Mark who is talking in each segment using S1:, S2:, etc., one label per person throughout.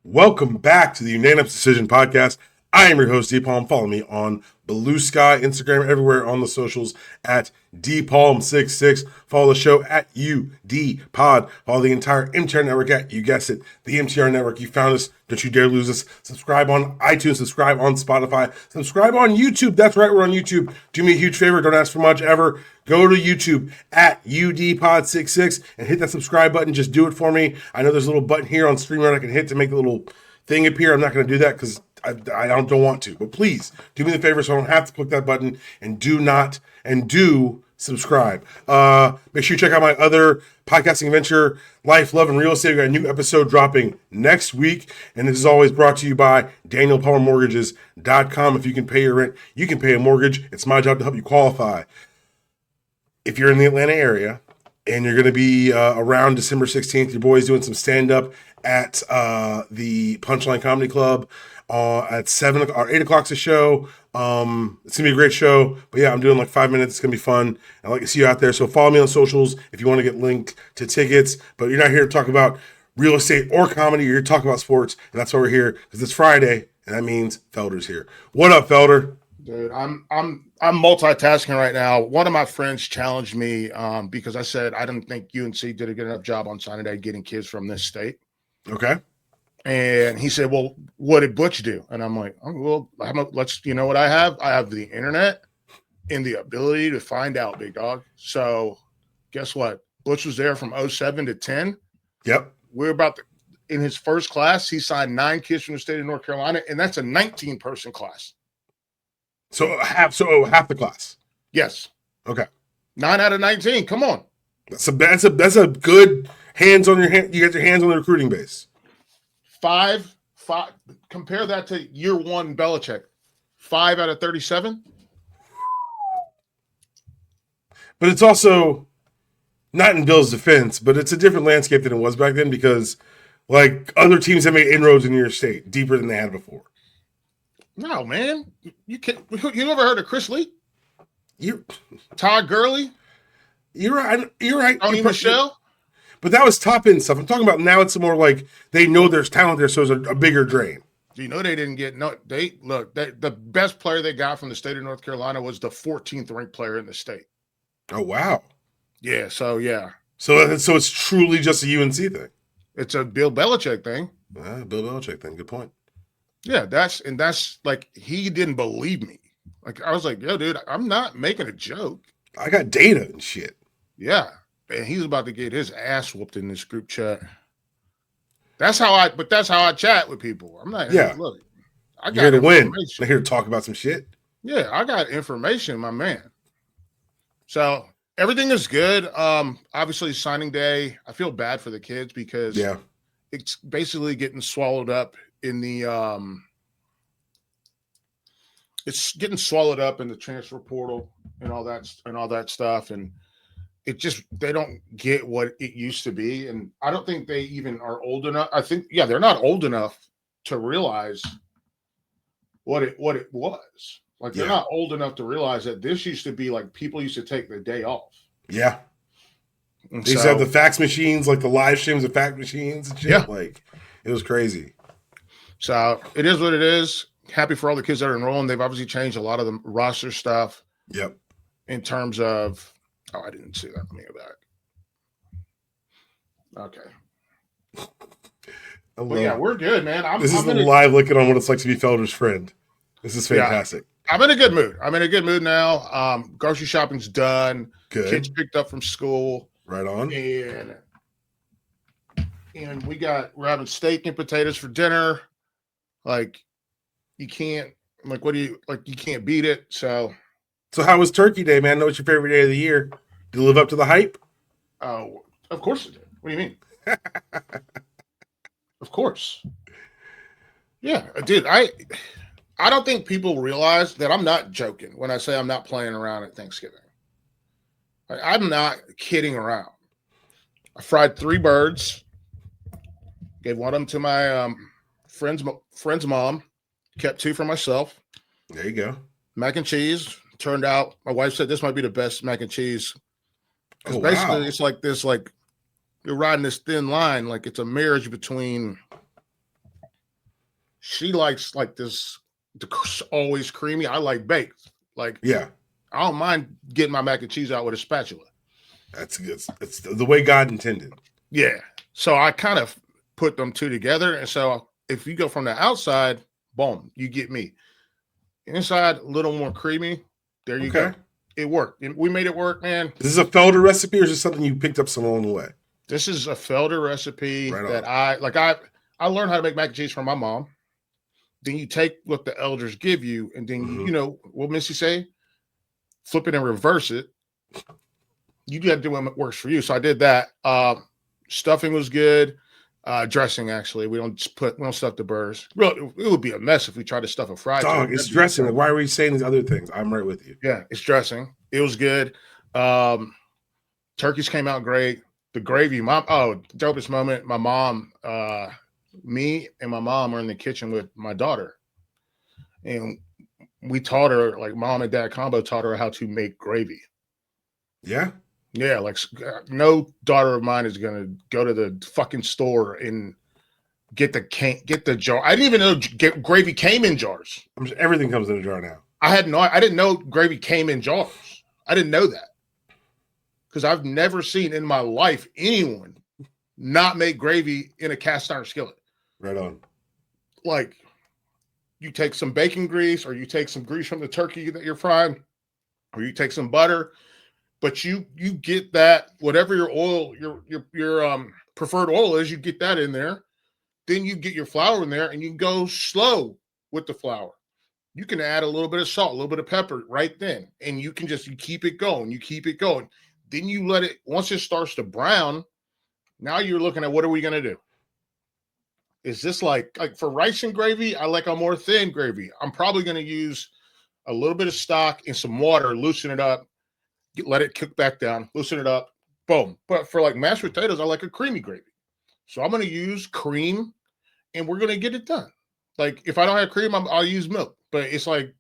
S1: Welcome back to the Unanimous Decision Podcast. I am your host, D-Palm. Follow me on Blue Sky, Instagram, everywhere on the socials at DPalm66. Follow the show at UDPod. Follow the entire MTR network at, you guessed it, the MTR network. You found us. Don't you dare lose us. Subscribe on iTunes. Subscribe on Spotify. Subscribe on YouTube. That's right, we're on YouTube. Do me a huge favor. Don't ask for much ever. Go to YouTube at UDPod66 and hit that subscribe button. Just do it for me. I know there's a little button here on StreamYard I can hit to make the little thing appear. I'm not going to do that because I don't want to. But please do me the favor so I don't have to click that button and do subscribe. Make sure you check out my other podcasting venture, Life, Love, and Real Estate. We got a new episode dropping next week. And this is always brought to you by DanielPalmerMortgages.com. If you can pay your rent, you can pay a mortgage. It's my job to help you qualify. If you're in the Atlanta area and you're going to be around December 16th, your boy's doing some stand-up at the Punchline Comedy Club at 7 or 8 o'clock's a show. It's going to be a great show. But yeah, I'm doing like 5 minutes. It's going to be fun. I'd like to see you out there. So follow me on socials if you want to get linked to tickets. But you're not here to talk about real estate or comedy. You're here to talk about sports. And that's why we're here, because it's Friday. And that means Felder's here. What up, Felder?
S2: Dude, I'm multitasking right now. One of my friends challenged me because I said I didn't think UNC did a good enough job on signing day getting kids from this state.
S1: Okay.
S2: And he said, "Well, what did Butch do?" And I'm like, "Oh, well, let's. You know what I have? I have the internet and the ability to find out, big dog." So, guess what? Butch was there from 07 to 10.
S1: Yep.
S2: We're about to, in his first class, he signed 9 kids from the state of North Carolina, and that's a 19-person class.
S1: So half the class.
S2: Yes.
S1: Okay.
S2: 9 out of 19. Come on.
S1: That's a good hands on your hand. You got your hands on the recruiting base.
S2: 5. Compare that to year one Belichick. 5 out of 37.
S1: But it's also not in Bill's defense, but it's a different landscape than it was back then because, like, other teams have made inroads in your state deeper than they had before.
S2: No, man. You never heard of Chris Lee?
S1: You,
S2: Todd Gurley?
S1: You're right.
S2: Tony Michelle?
S1: But that was top end stuff. I'm talking about now. It's more like they know there's talent there, so it's a bigger drain.
S2: Do you know they didn't get the best player they got from the state of North Carolina was the 14th ranked player in the state.
S1: Oh wow.
S2: Yeah. So yeah.
S1: So it's truly just a UNC thing.
S2: It's a Bill Belichick thing.
S1: Bill Belichick thing. Good point.
S2: Yeah, that's like he didn't believe me. Like I was like, yo, dude, I'm not making a joke.
S1: I got data and shit.
S2: Yeah. And he's about to get his ass whooped in this group chat. That's how I chat with people. I'm not.
S1: Yeah.
S2: Look, I got
S1: here to win. I'm here to talk about some shit.
S2: Yeah, I got information, my man. So everything is good. Obviously, signing day. I feel bad for the kids because it's basically getting swallowed up in the it's getting swallowed up in the transfer portal and all that stuff, and it just they don't get what it used to be, and I don't think they even are old enough. I think they're not old enough to realize what it was. Like they're not old enough to realize that this used to be like people used to take the day off.
S1: Yeah. And they used to have the fax machines, like the live streams of fax machines and shit. Yeah. Like it was crazy.
S2: So it is what it is. Happy for all the kids that are enrolling. They've obviously changed a lot of the roster stuff.
S1: Yep.
S2: In terms of, I didn't see that. Let me go back. Okay. But yeah, we're good, man.
S1: This is the live looking on what it's like to be Felder's friend. This is fantastic.
S2: Yeah, I'm in a good mood. I'm in a good mood now. Grocery shopping's done.
S1: Good.
S2: Kids picked up from school.
S1: Right on.
S2: And we're having steak and potatoes for dinner. Like you can't you can't beat it. So
S1: how was Turkey Day, man? Know what's your favorite day of the year? Did it live up to the hype?
S2: Oh, of course it did. What do you mean? Of course. Yeah, dude. I don't think people realize that I'm not joking when I say I'm not playing around at Thanksgiving. I'm not kidding around. I fried 3 birds. Gave one of them to my friend's mom. Kept 2 for myself.
S1: There you go.
S2: Mac and cheese. Turned out, my wife said this might be the best mac and cheese. Because basically it's like this, like you're riding this thin line, like it's a marriage between She likes like this always creamy. I like baked. Like,
S1: Yeah,
S2: I don't mind getting my mac and cheese out with a spatula.
S1: that's good. It's the way God intended.
S2: Yeah. So I kind of put them two together. And so if you go from the outside, boom, you get me. Inside, a little more creamy. There you go. It worked. We made it work, man.
S1: Is this a Felder recipe or is this something you picked up some along the way?
S2: This is a Felder recipe
S1: Right
S2: that
S1: on.
S2: I learned how to make mac and cheese from my mom. Then you take what the elders give you, and then you know what Missy say? Flip it and reverse it. You got to do what works for you. So I did that. Stuffing was good. Dressing, actually, we don't stuff the burrs. Really, it would be a mess if we tried to stuff a fried.
S1: Dog, it's dressing. Like, why are we saying these other things? I'm right with you.
S2: Yeah, it's dressing. It was good. Turkeys came out great. The gravy, dopest moment. My mom, me and my mom are in the kitchen with my daughter, and we taught her, like, mom and dad combo taught her how to make gravy.
S1: Yeah.
S2: Yeah, like, no daughter of mine is gonna go to the fucking store and get the jar. I didn't even know gravy came in jars.
S1: Everything comes in a jar now.
S2: I didn't know gravy came in jars. I didn't know that, because I've never seen in my life anyone not make gravy in a cast iron skillet.
S1: Right on.
S2: Like, you take some bacon grease, or you take some grease from the turkey that you're frying, or you take some butter. But you get that, whatever your oil, your preferred oil is, you get that in there. Then you get your flour in there, and you go slow with the flour. You can add a little bit of salt, a little bit of pepper right then, and you keep it going. You keep it going. Then you let it, once it starts to brown, now you're looking at, what are we going to do? Is this like for rice and gravy? I like a more thin gravy. I'm probably going to use a little bit of stock and some water, loosen it up. Let it cook back down, loosen it up, boom. But for like mashed potatoes, I like a creamy gravy. So I'm going to use cream, and we're going to get it done. Like, if I don't have cream, I'll use milk. But it's like,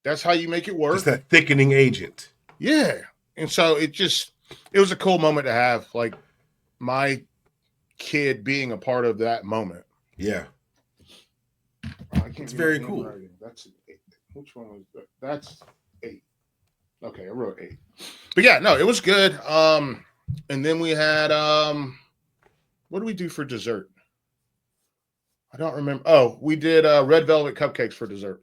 S2: that's how you make it work.
S1: It's that thickening agent.
S2: Yeah. And so it was a cool moment to have, like, my kid being a part of that moment.
S1: Yeah. It's very cool.
S2: That's 8. Which one was that? That's 8. Okay, I wrote 8. But yeah, no, it was good. And then we had what do we do for dessert? I don't remember. Oh, we did red velvet cupcakes for dessert.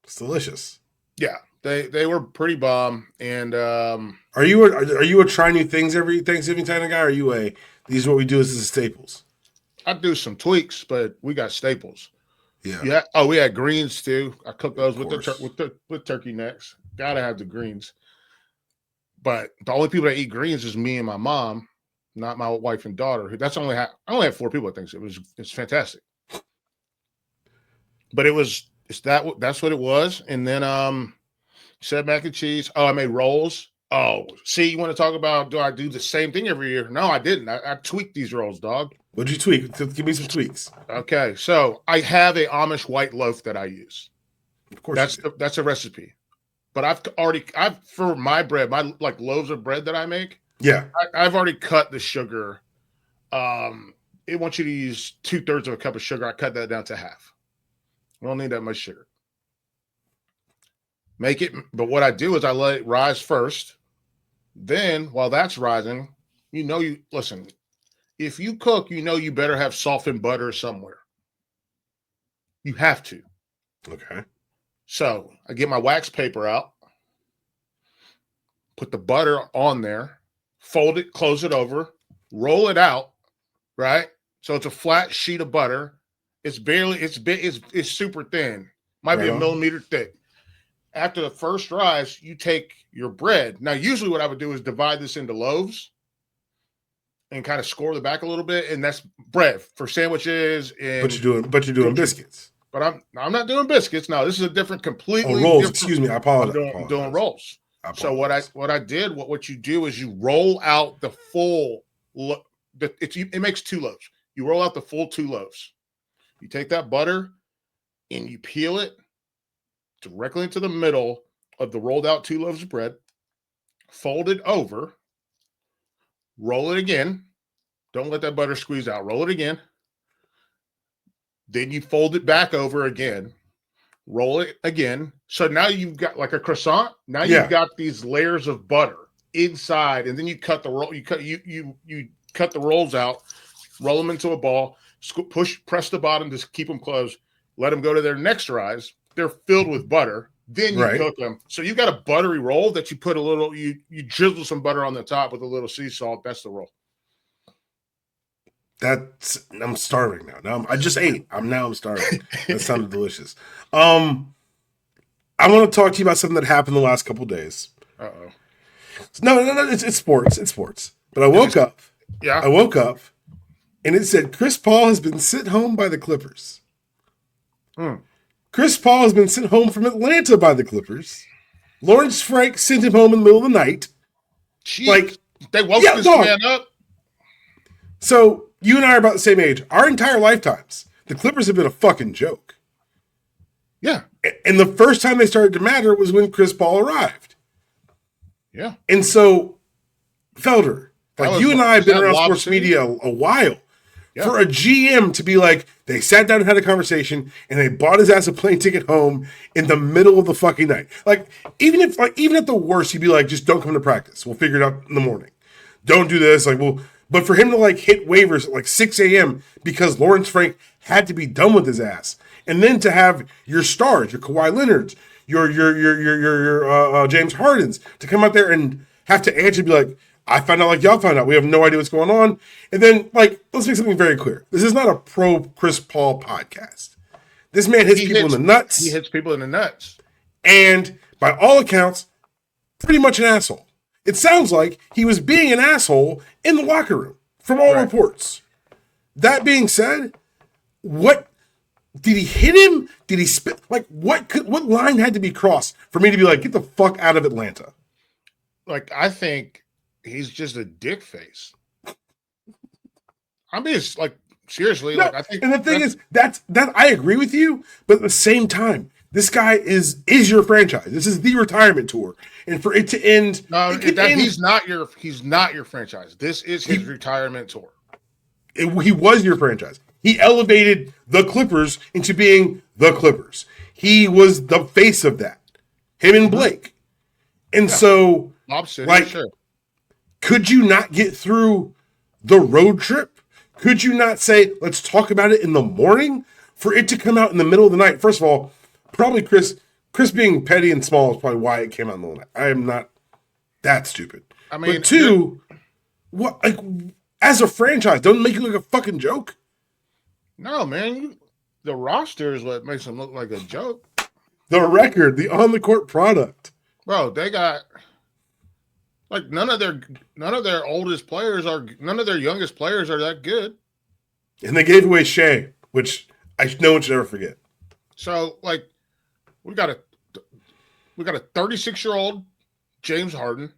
S1: It's delicious.
S2: Yeah, they were pretty bomb. And
S1: are you a try new things every Thanksgiving kind of guy? Or are you these are what we do, this is staples?
S2: I do some tweaks, but we got staples.
S1: Yeah.
S2: Yeah. Oh, we had greens too. I cooked those with turkey necks. Gotta have the greens. But the only people that eat greens is me and my mom, not my wife and daughter. I only had 4 people at Thanksgiving. It's fantastic. But that's what it was. And then said mac and cheese. Oh, I made rolls. Oh, see, you want to talk about, do I do the same thing every year? No, I didn't. I tweaked these rolls, dog.
S1: What'd you tweak? Give me some tweaks.
S2: Okay, so I have a Amish white loaf that I use.
S1: Of course,
S2: that's a recipe. But I've for my bread, my like loaves of bread that I make.
S1: Yeah,
S2: I've already cut the sugar. It wants you to use 2/3 of a cup of sugar. I cut that down to half. I don't need that much sugar. Make it, but what I do is I let it rise first. Then, while that's rising, listen. If you cook, you better have softened butter somewhere. You have to.
S1: Okay.
S2: So I get my wax paper out, put the butter on there, fold it, close it over, roll it out, right? So it's a flat sheet of butter. It's super thin. Might be a millimeter thick. After the first rise, you take your bread. Now, usually what I would do is divide this into loaves and kind of score the back a little bit, and that's bread for sandwiches.
S1: But you're doing biscuits.
S2: But I'm not doing biscuits. No, this is a completely
S1: rolls.
S2: Different,
S1: excuse me, I apologize.
S2: I'm doing rolls. So what you do is you roll out the full. It makes 2 loaves. You roll out the full 2 loaves. You take that butter and you peel it directly into the middle of the rolled out 2 loaves of bread. Fold it over. Roll it again. Don't let that butter squeeze out. Roll it again. Then you fold it back over again, roll it again. So now you've got like a croissant. Now
S1: Yeah.
S2: you've got these layers of butter inside, and then you cut the roll. You cut the rolls out, roll them into a ball, press the bottom to keep them closed. Let them go to their next rise. They're filled with butter. Then you cook them. So you got a buttery roll that you put a little. You drizzle some butter on the top with a little sea salt. That's the roll.
S1: I'm starving now. I just ate. I'm starving. That sounded delicious. I want to talk to you about something that happened the last couple of days.
S2: Uh-oh.
S1: No. It's sports. It's sports. But I woke up.
S2: Yeah.
S1: I woke up, and it said Chris Paul has been sent home by the Clippers. Chris Paul has been sent home from Atlanta by the Clippers. Lawrence Frank sent him home in the middle of the night.
S2: Jeez. Like they woke this man up.
S1: So you and I are about the same age. Our entire lifetimes, the Clippers have been a fucking joke.
S2: Yeah.
S1: And the first time they started to matter was when Chris Paul arrived.
S2: Yeah.
S1: And so, Felder, like you and I have been around sports media a while. Yeah. For a GM to be like, they sat down and had a conversation and they bought his ass a plane ticket home in the middle of the fucking night. Like, even at the worst, he'd be like, just don't come to practice. We'll figure it out in the morning. Don't do this. But for him to like hit waivers at like 6 a.m. because Lawrence Frank had to be done with his ass. And then to have your stars, your Kawhi Leonards, your James Hardens to come out there and have to answer and be like, I found out like y'all found out. We have no idea what's going on. And then, like, let's make something very clear. This is not a pro Chris Paul podcast. This man hits people in the nuts.
S2: He hits people in the nuts.
S1: And by all accounts, pretty much an asshole. It sounds like he was being an asshole in the locker room from all reports. That being said, what did he hit him? Did he spit? Like, what line had to be crossed for me to be like, get the fuck out of Atlanta?
S2: Like, I think he's just a dick face. I mean, it's like, seriously.
S1: No,
S2: like, I think,
S1: and the thing is, that I agree with you, but at the same time, this guy is your franchise. This is the retirement tour, and for it to end,
S2: he's not your franchise. This is his retirement tour.
S1: He was your franchise. He elevated the Clippers into being the Clippers. He was the face of that. Him and Blake, and so could you not get through the road trip? Could you not say, let's talk about it in the morning for it to come out in the middle of the night? First of all, probably Chris being petty and small is probably why it came out in the middle of the night. I am not that stupid. I mean, but two, what, like, as a franchise, don't make it look like a fucking joke.
S2: No, man. The roster is what makes them look like a joke.
S1: The record, the on-the-court product.
S2: Bro, they got like none of their oldest players are none of their youngest players are that good.
S1: And they gave away Shea, which no one should ever forget.
S2: So, like, we got a 36-year-old James Harden,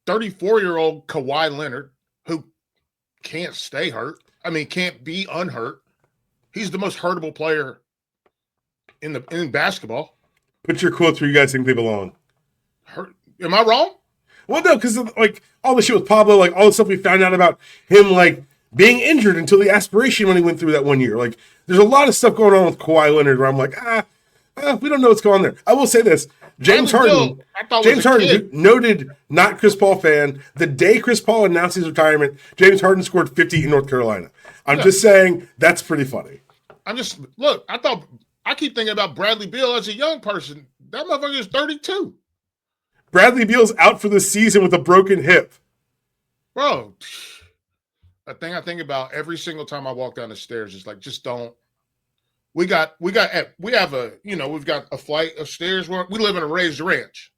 S2: 34-year-old Kawhi Leonard, who can't stay hurt. I mean, can't be unhurt. He's the most hurtable player in basketball.
S1: Put your quotes where you guys think they belong.
S2: Am I wrong?
S1: Well, no, because like all the shit with Pablo, like all the stuff we found out about him, like being injured until the aspiration when he went through that 1 year. Like, there's a lot of stuff going on with Kawhi Leonard where I'm like, we don't know what's going on there. I will say this: James Harden, who noted not Chris Paul fan, the day Chris Paul announced his retirement, James Harden scored 50 in North Carolina. I'm just saying that's pretty funny.
S2: I keep thinking about Bradley Beal as a young person. That motherfucker is 32.
S1: Bradley Beal's out for the season with a broken hip.
S2: Bro, a thing I think about every single time I walk down the stairs is like, just don't. We've got a flight of stairs. We live in a raised ranch.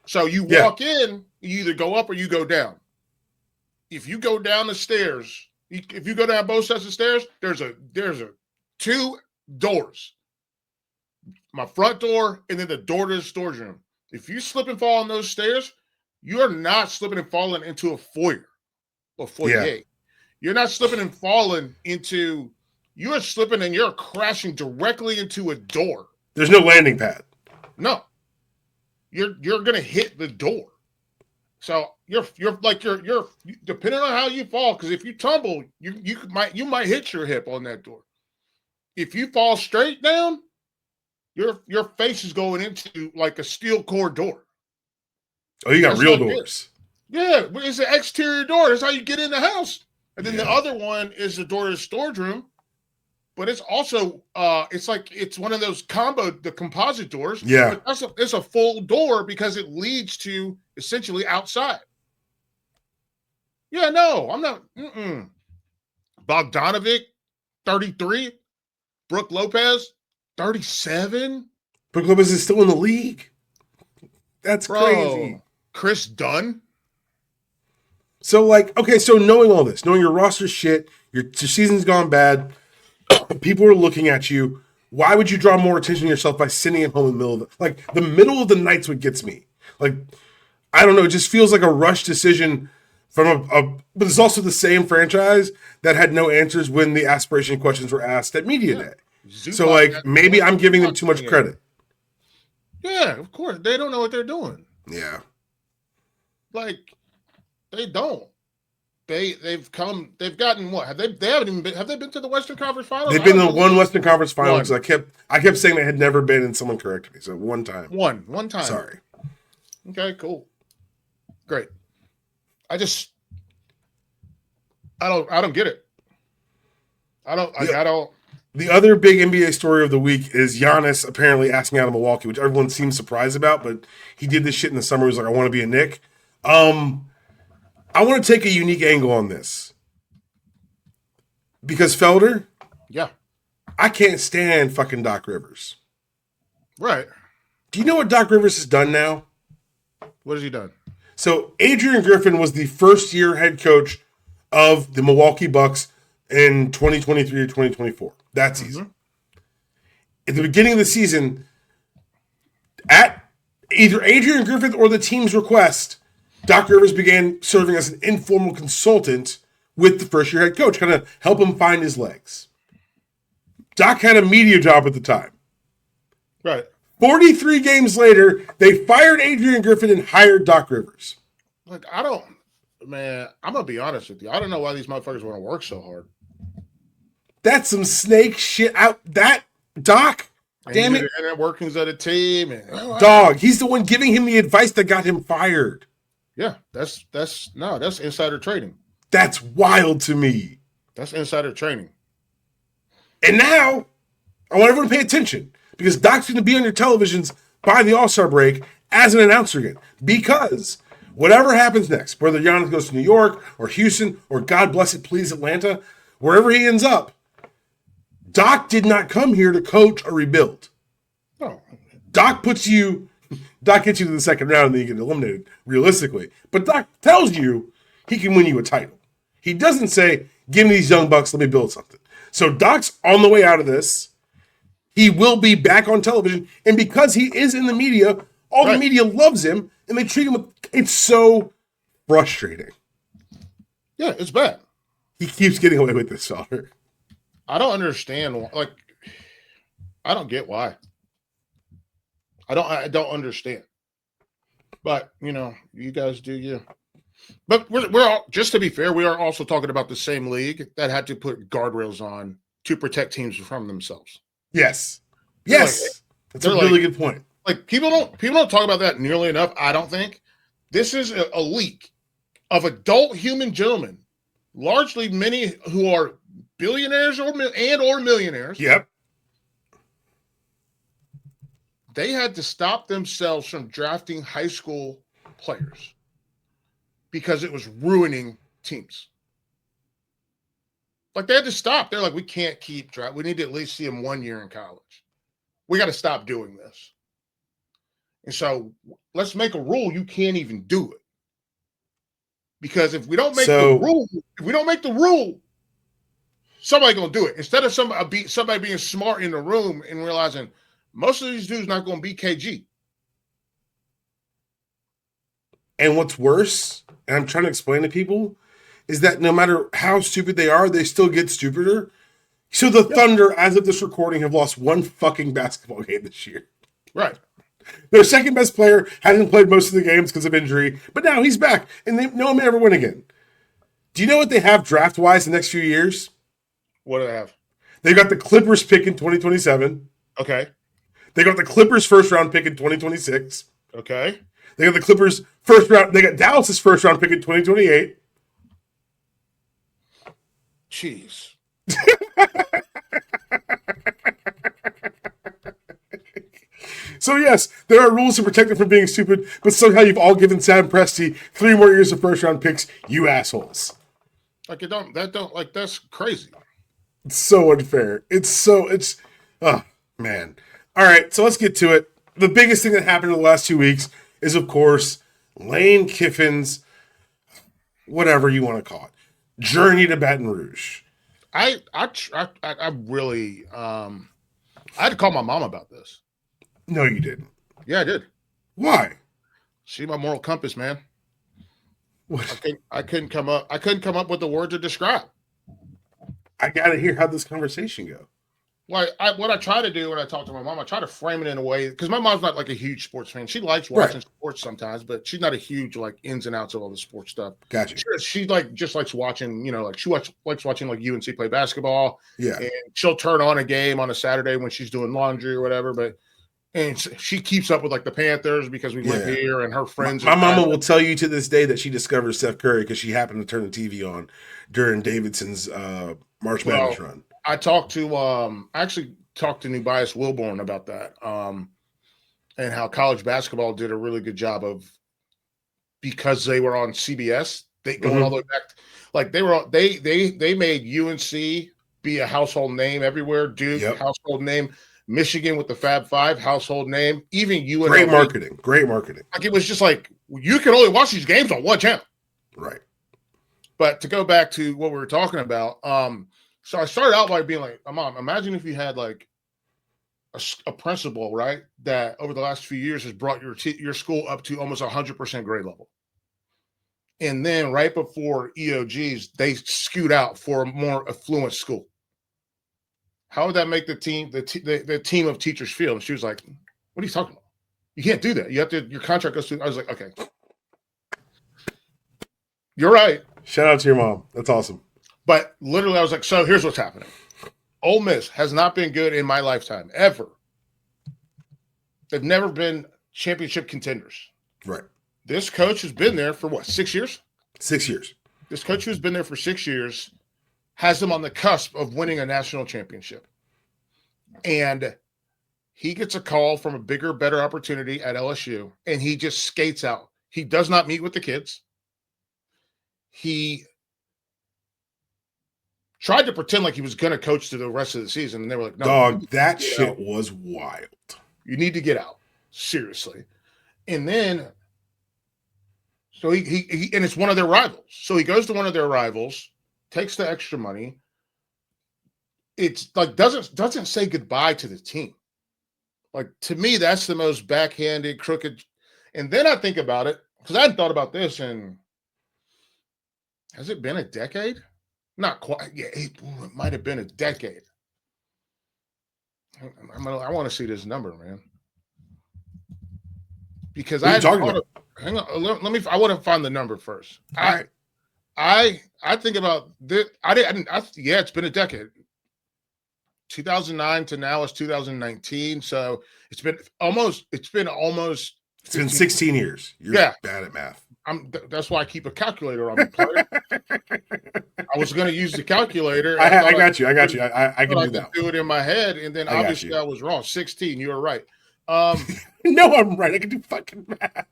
S2: So you walk in, you either go up or you go down. If you go down the stairs, if you go down both sets of stairs, there's two doors. My front door and then the door to the storage room. If you slip and fall on those stairs, you are not slipping and falling into a foyer or foyer. Yeah. You're not slipping and falling into. You are slipping and you're crashing directly into a door.
S1: There's no landing pad.
S2: No. You're gonna hit the door. So you're depending on how you fall, because if you tumble, you might hit your hip on that door. if you fall straight down, your face is going into like a steel core door.
S1: Oh, you got real doors.
S2: Yeah, it's an exterior door. That's how you get in the house. And then the other one is the door to the storage room. But it's also it's one of those the composite doors.
S1: Yeah.
S2: But it's a full door because it leads to essentially outside. Yeah, no, I'm not. Bogdanovic, 33. Brooke Lopez, 37.
S1: Brooke Lopez is still in the league. That's crazy.
S2: Chris Dunn.
S1: So, so knowing all this, knowing your roster's shit, your season's gone bad, people are looking at you. Why would you draw more attention to yourself by sending him home in the middle of the middle of the night's what gets me. I don't know. It just feels like a rush decision from but it's also the same franchise that had no answers when the aspiration questions were asked at Media Day. So, maybe I'm giving them too much credit.
S2: Yeah, of course. They don't know what they're doing.
S1: Yeah.
S2: They don't. They've gotten what? Have they been to the Western Conference Finals?
S1: They've been in one Western Conference Finals. I kept saying they had never been, and someone corrected me. So one time.
S2: One time.
S1: Sorry.
S2: Okay, cool. Great. I don't get it. I don't.
S1: The other big NBA story of the week is Giannis apparently asking out of Milwaukee, which everyone seems surprised about, but he did this shit in the summer. He was like, I want to be a Knick. I want to take a unique angle on this. Because Felder,
S2: yeah,
S1: I can't stand fucking Doc Rivers.
S2: Right.
S1: Do you know what Doc Rivers has done now?
S2: What has he done?
S1: So Adrian Griffin was the first-year head coach of the Milwaukee Bucks in 2023 or 2024. That season. At the beginning of the season, at either Adrian Griffin or the team's request, Doc Rivers began serving as an informal consultant with the first-year head coach, kind of help him find his legs. Doc had a media job at the time.
S2: Right.
S1: 43 games later, they fired Adrian Griffin and hired Doc Rivers.
S2: I'm going to be honest with you. I don't know why these motherfuckers want to work so hard.
S1: That's some snake shit out. That, Doc, damn it.
S2: The inner workings of the team.
S1: Dog, he's the one giving him the advice that got him fired.
S2: Yeah, that's insider trading.
S1: That's wild to me.
S2: That's insider trading.
S1: And now, I want everyone to pay attention because Doc's going to be on your televisions by the All-Star break as an announcer again. Because whatever happens next, whether Giannis goes to New York or Houston or God bless it, please Atlanta, wherever he ends up, Doc did not come here to coach or rebuild.
S2: No.
S1: Doc gets you to the second round and then you get eliminated, realistically. But Doc tells you he can win you a title. He doesn't say, give me these young bucks, let me build something. So Doc's on the way out of this. He will be back on television. And because he is in the media, all the media loves him and they treat him with, it's so frustrating.
S2: Yeah, it's bad.
S1: He keeps getting away with this, Felder.
S2: I don't understand. I don't get why. I don't understand. But you guys do you. But we're all, just to be fair, we are also talking about the same league that had to put guardrails on to protect teams from themselves.
S1: Yes. Yes. That's a really good point.
S2: People don't talk about that nearly enough. I don't think this is a league of adult human gentlemen, largely many who are billionaires or millionaires.
S1: Yep.
S2: They had to stop themselves from drafting high school players because it was ruining teams. They had to stop. They're like, we can't keep draft. We need to at least see them 1 year in college. We got to stop doing this. And so let's make a rule you can't even do it. Because if we don't make the rule, somebody's going to do it. Instead of somebody being smart in the room and realizing most of these dudes not going to be KG.
S1: And what's worse, and I'm trying to explain to people, is that no matter how stupid they are, they still get stupider. So the Thunder, as of this recording, have lost one fucking basketball game this year.
S2: Right.
S1: Their second best player hasn't played most of the games because of injury, but now he's back, and no one may ever win again. Do you know what they have draft-wise the next few years?
S2: What do they have?
S1: They got the Clippers pick in 2027.
S2: Okay.
S1: They got the Clippers first round pick in 2026.
S2: Okay.
S1: They got the Clippers first round. They got Dallas's first round pick in 2028.
S2: Jeez.
S1: So yes, there are rules to protect them from being stupid, but somehow you've all given Sam Presti 3 more years of first round picks, you assholes.
S2: That's crazy.
S1: It's so unfair. Oh man. All right, so let's get to it. The biggest thing that happened in the last 2 weeks is, of course, Lane Kiffin's, whatever you want to call it, journey to Baton Rouge.
S2: I really I had to call my mom about this.
S1: No, you didn't.
S2: Yeah, I did.
S1: Why?
S2: She my moral compass, man.
S1: What?
S2: I couldn't come up with the word to describe.
S1: I gotta hear how this conversation go.
S2: What I try to do when I talk to my mom, I try to frame it in a way, because my mom's not like a huge sports fan. She likes watching sports sometimes, but she's not a huge like ins and outs of all the sports stuff.
S1: Gotcha.
S2: She like just likes watching, like likes watching like UNC play basketball.
S1: Yeah.
S2: And she'll turn on a game on a Saturday when she's doing laundry or whatever. And she keeps up with like the Panthers because we live here, and her friends.
S1: My mama will tell you to this day that she discovered Steph Curry because she happened to turn the TV on during Davidson's March Madness run.
S2: I actually talked to Nubias Wilborn about that, and how college basketball did a really good job of, because they were on CBS. They going all the way back, like they made UNC be a household name everywhere. Duke household name. Michigan with the Fab Five household name. Even UNLV.
S1: Great marketing.
S2: Like it was just like you can only watch these games on one channel.
S1: Right.
S2: But to go back to what we were talking about, so I started out by being like, Mom, imagine if you had like a principal, right, that over the last few years has brought your school up to almost 100% grade level. And then right before EOGs, they scoot out for a more affluent school. How would that make the team of teachers feel? And she was like, what are you talking about? You can't do that. You have to, your contract goes through. I was like, okay. You're right.
S1: Shout out to your mom. That's awesome.
S2: But literally, I was like, so here's what's happening. Ole Miss has not been good in my lifetime, ever. They've never been championship contenders.
S1: Right.
S2: This coach has been there for what, 6 years?
S1: 6 years.
S2: This coach who's been there for 6 years has them on the cusp of winning a national championship. And he gets a call from a bigger, better opportunity at LSU, and he just skates out. He does not meet with the kids. He tried to pretend like he was going to coach to the rest of the season, and they were like, no.
S1: Dog, that shit was wild.
S2: You need to get out. Seriously. And then, so he and it's one of their rivals. So he goes to one of their rivals, takes the extra money. It's like doesn't say goodbye to the team. Like, to me, that's the most backhanded, crooked. And then I think about it, because I hadn't thought about this, and has it been a decade? Not quite. Yeah, it might have been a decade. I want to see this number, man. Because hang on, let me. I want to find the number first.
S1: All right.
S2: I think about this. Yeah, it's been a decade. 2009 to now is 2019, so it's been almost. It's been
S1: 16 years. You're bad at math.
S2: That's why I keep a calculator on me, player. I was going to use the calculator.
S1: I got you. I can do that.
S2: Do it in my head, and then obviously I was wrong. 16. You were right.
S1: No, I'm right. I can do fucking math.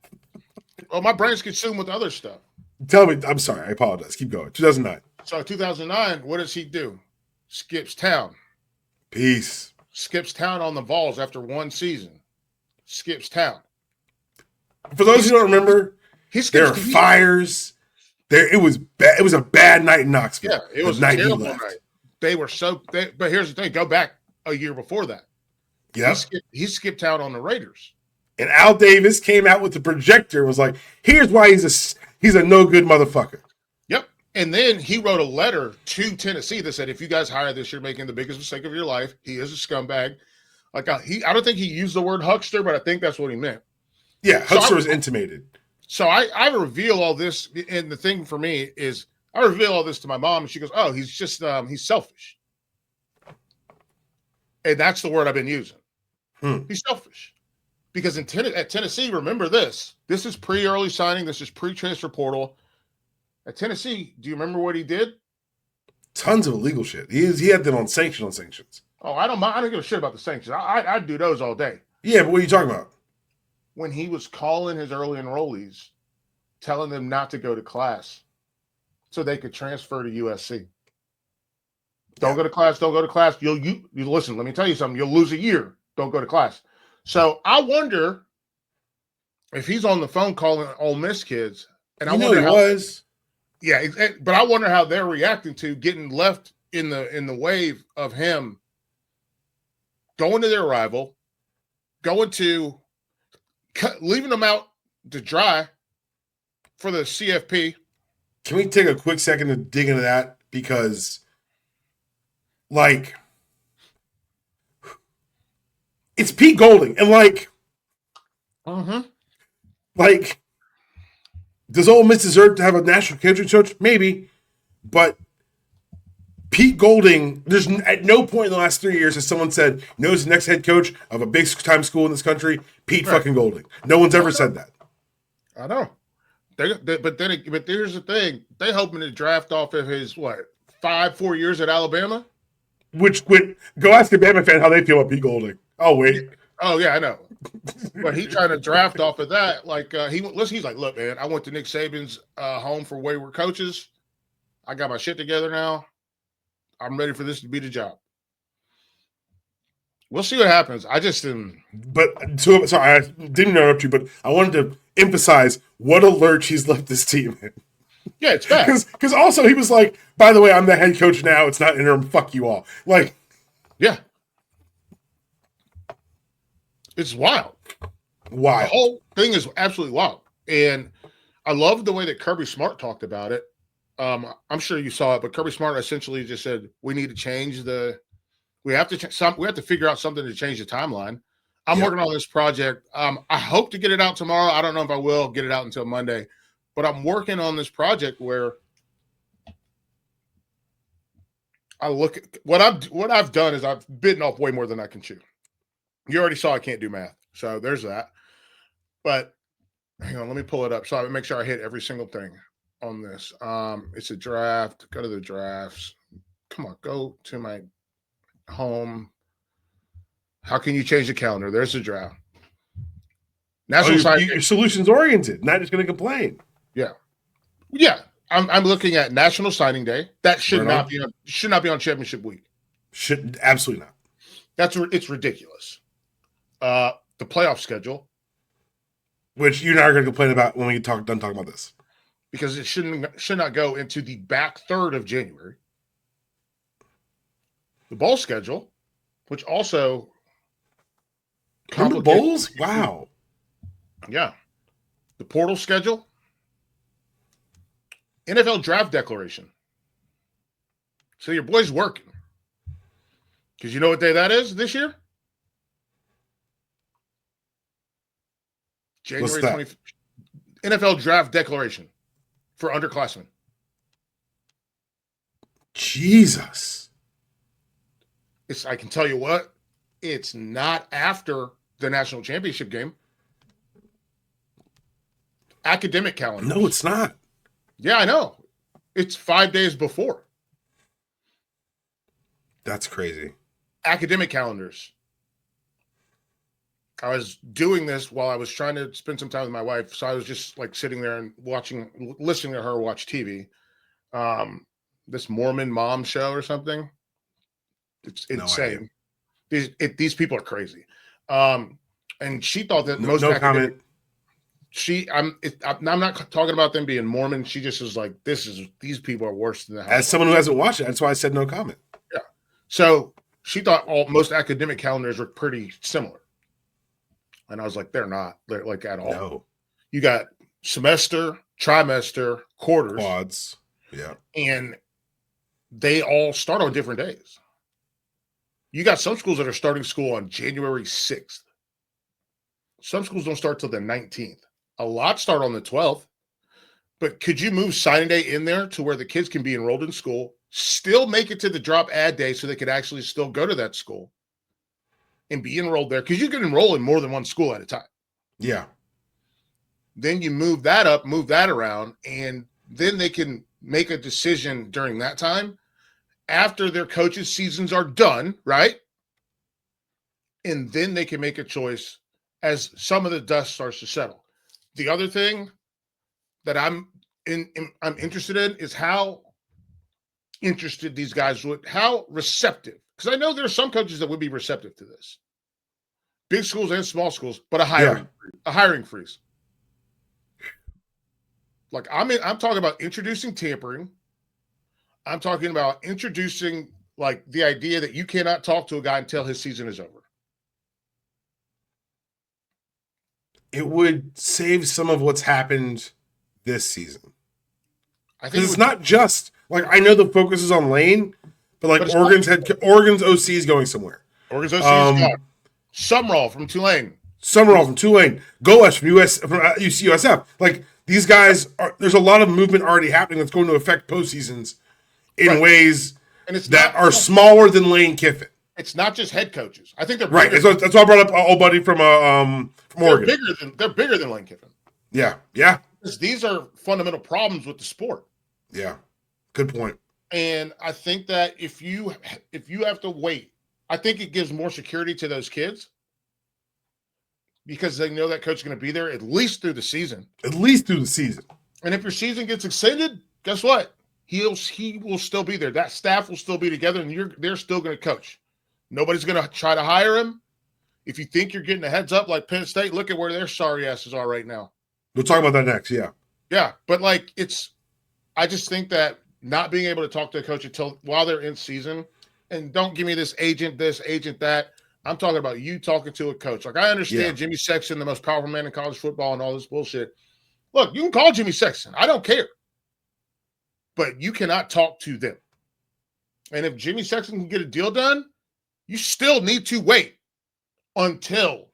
S2: Well, my brain's consumed with other stuff.
S1: Tell me. I'm sorry. I apologize. Keep going. 2009.
S2: So 2009, what does he do? Skips town.
S1: Peace.
S2: Skips town on the Vols after one season. Skips town.
S1: For those who don't remember, there are fires. It was bad. It was a bad night in Knoxville.
S2: Yeah, it was a terrible night. They were but here's the thing. Go back a year before that.
S1: Yeah,
S2: he skipped out on the Raiders.
S1: And Al Davis came out with the projector and was like, "Here's why he's a no good motherfucker."
S2: Yep. And then he wrote a letter to Tennessee that said, "If you guys hire this, you're making the biggest mistake of your life. He is a scumbag." Like I don't think he used the word huckster, but I think that's what he meant.
S1: Yeah, huckster was intimated.
S2: So I reveal all this, and the thing for me is I reveal all this to my mom, and she goes, "Oh, he's just he's selfish." And that's the word I've been using.
S1: Hmm.
S2: He's selfish. Because at Tennessee, remember this. This is pre-early signing. This is pre-transfer portal. At Tennessee, do you remember what he did?
S1: Tons of illegal shit. He had them on sanctions.
S2: Oh, I don't mind. I don't give a shit about the sanctions. I'd do those all day.
S1: Yeah, but what are you talking about?
S2: When he was calling his early enrollees, telling them not to go to class so they could transfer to USC. Don't go to class. Don't go to class. You listen, let me tell you something. You'll lose a year. Don't go to class. So I wonder if he's on the phone calling Ole Miss kids. And I wonder
S1: he was.
S2: Yeah, but I wonder how they're reacting to getting left in the wave of him going to their rival, leaving them out to dry for the CFP.
S1: Can we take a quick second to dig into that? Because, like, it's Pete Golding. And, like, does Ole Miss deserve to have a national coaching coach? Maybe. But Pete Golding, there's at no point in the last 3 years has someone said, knows the next head coach of a big-time school in this country, Pete fucking Golding. No one's ever said that.
S2: I know. But here's the thing. They hoping to draft off of his, 4 years at Alabama?
S1: Go ask a Bama fan how they feel about Pete Golding. Oh, wait.
S2: Oh, yeah, I know. But he trying to draft off of that. He's like, look, man, I went to Nick Saban's home for wayward coaches. I got my shit together now. I'm ready for this to be the job. We'll see what happens. I just
S1: sorry, I didn't interrupt you, but I wanted to emphasize what a lurch he's left this team in.
S2: Yeah, it's bad.
S1: Because also he was like, by the way, I'm the head coach now. It's not interim. Fuck you all. Like,
S2: yeah. It's wild.
S1: Wild.
S2: The whole thing is absolutely wild. And I love the way that Kirby Smart talked about it. I'm sure you saw it, but Kirby Smart essentially just said, we need to change we have to figure out something to change the timeline. I'm working on this project. I hope to get it out tomorrow. I don't know if I will get it out until Monday, but I'm working on this project where I look at what I've done is I've bitten off way more than I can chew. You already saw I can't do math, so there's that. But hang on, let me pull it up so I make sure I hit every single thing on this. It's a draft. Go to the drafts. Come on, go to my home. How can you change the calendar? There's the draft.
S1: You're solutions oriented, not just going to complain.
S2: Yeah. I'm looking at National Signing Day. That should not be on championship week.
S1: Should absolutely not.
S2: It's ridiculous. The playoff schedule,
S1: which you're not going to complain about when we done talking about this,
S2: because it should not go into the back third of January. The bowl schedule, which also
S1: complicates bowls. Wow.
S2: Yeah. The portal schedule. NFL draft declaration. So your boy's working. Because you know what day that is this year? January 25th. NFL draft declaration for underclassmen.
S1: Jesus.
S2: I can tell you what, it's not after the national championship game. Academic calendar.
S1: No, it's not.
S2: Yeah, I know. It's 5 days before.
S1: That's crazy.
S2: Academic calendars. I was doing this while I was trying to spend some time with my wife. So I was just like sitting there and listening to her watch TV. This Mormon mom show or something. It's insane. These people are crazy. And she thought that most academic.
S1: Comment.
S2: I'm not talking about them being Mormon. She just was like, these people are worse than the house.
S1: As someone who hasn't watched it, that's why I said no comment.
S2: Yeah. So she thought most academic calendars were pretty similar. And I was like, they're not. They're like at all.
S1: No.
S2: You got semester, trimester, quarters.
S1: Quads. Yeah.
S2: And they all start on different days. You got some schools that are starting school on January 6th. Some schools don't start till the 19th. A lot start on the 12th. But could you move signing day in there to where the kids can be enrolled in school, still make it to the drop ad day so they could actually still go to that school, and be enrolled there, because you can enroll in more than one school at a time.
S1: Yeah.
S2: Then you move that up, move that around, and then they can make a decision during that time after their coaches' seasons are done, right? And then they can make a choice as some of the dust starts to settle. The other thing that I'm interested in is how interested these guys would, how receptive, because I know there are some coaches that would be receptive to this, big schools and small schools, but a hiring freeze. Like I'm talking about introducing tampering. I'm talking about introducing like the idea that you cannot talk to a guy until his season is over.
S1: It would save some of what's happened this season.
S2: I think
S1: because it's not just like, I know the focus is on Lane, but like Oregon's OC is going somewhere.
S2: Oregon's OC is gone. Summerall from Tulane.
S1: Golesh from UCSF. Like these guys there's a lot of movement already happening that's going to affect postseasons in ways that are smaller than Lane Kiffin.
S2: It's not just head coaches. I think they're
S1: right. That's why I brought up old buddy from Oregon.
S2: They're bigger than Lane Kiffin.
S1: Yeah.
S2: Because these are fundamental problems with the sport.
S1: Yeah. Good point.
S2: And I think that if you have to wait, I think it gives more security to those kids because they know that coach is going to be there at least through the season. And if your season gets extended, guess what? He will still be there. That staff will still be together, and they're still going to coach. Nobody's going to try to hire him. If you think you're getting a heads up like Penn State, look at where their sorry asses are right now.
S1: We'll talk about that next, yeah.
S2: Yeah, but like I just think that not being able to talk to a coach while they're in season, and don't give me this, agent that. I'm talking about you talking to a coach. Like I understand Jimmy Sexton, the most powerful man in college football and all this bullshit. Look, you can call Jimmy Sexton. I don't care. But you cannot talk to them. And if Jimmy Sexton can get a deal done, you still need to wait until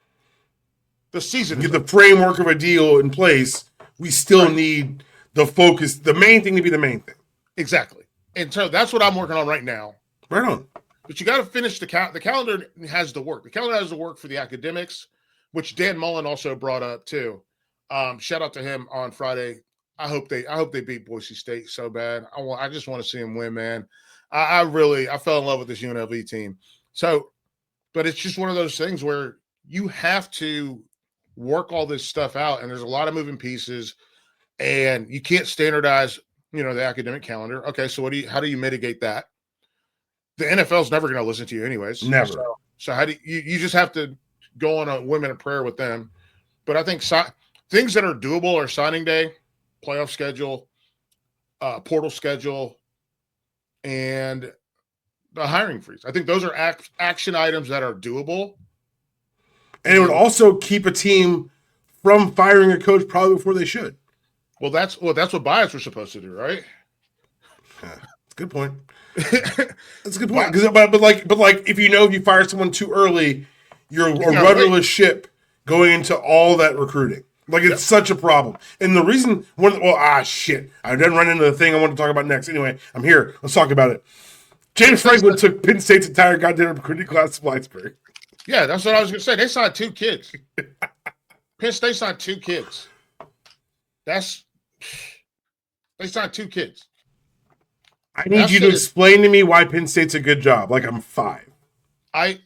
S2: the season.
S1: Get the framework of a deal in place. We still need the focus, the main thing to be the main thing.
S2: Exactly. And so that's what I'm working on right now.
S1: Right on.
S2: But you got to finish the calendar has to work. The calendar has to work for the academics, which Dan Mullen also brought up too. Shout out to him on Friday. I hope they beat Boise State so bad. I just want to see them win, man. I fell in love with this UNLV team. So, but it's just one of those things where you have to work all this stuff out, and there's a lot of moving pieces, and you can't standardize, the academic calendar. Okay, so how do you mitigate that? The NFL's never going to listen to you anyways.
S1: Never.
S2: So how do you just have to go on a women in prayer with them? But I think things that are doable are signing day, playoff schedule, portal schedule, and the hiring freeze. I think those are action items that are doable.
S1: And it would also keep a team from firing a coach probably before they should.
S2: Well, that's what bias were supposed to do, right?
S1: That's a good point. That's a good point. But if you fire someone too early, you're a rudderless ship going into all that recruiting. Like it's such a problem. And the reason I didn't run into the thing I want to talk about next. Anyway, I'm here. Let's talk about it. James Franklin took Penn State's entire goddamn recruiting class to Blacksburg.
S2: Yeah, that's what I was going to say. They signed 2 kids. Penn State signed 2 kids. They signed 2 kids.
S1: I need you to explain to me why Penn State's a good job. Like I'm 5.
S2: I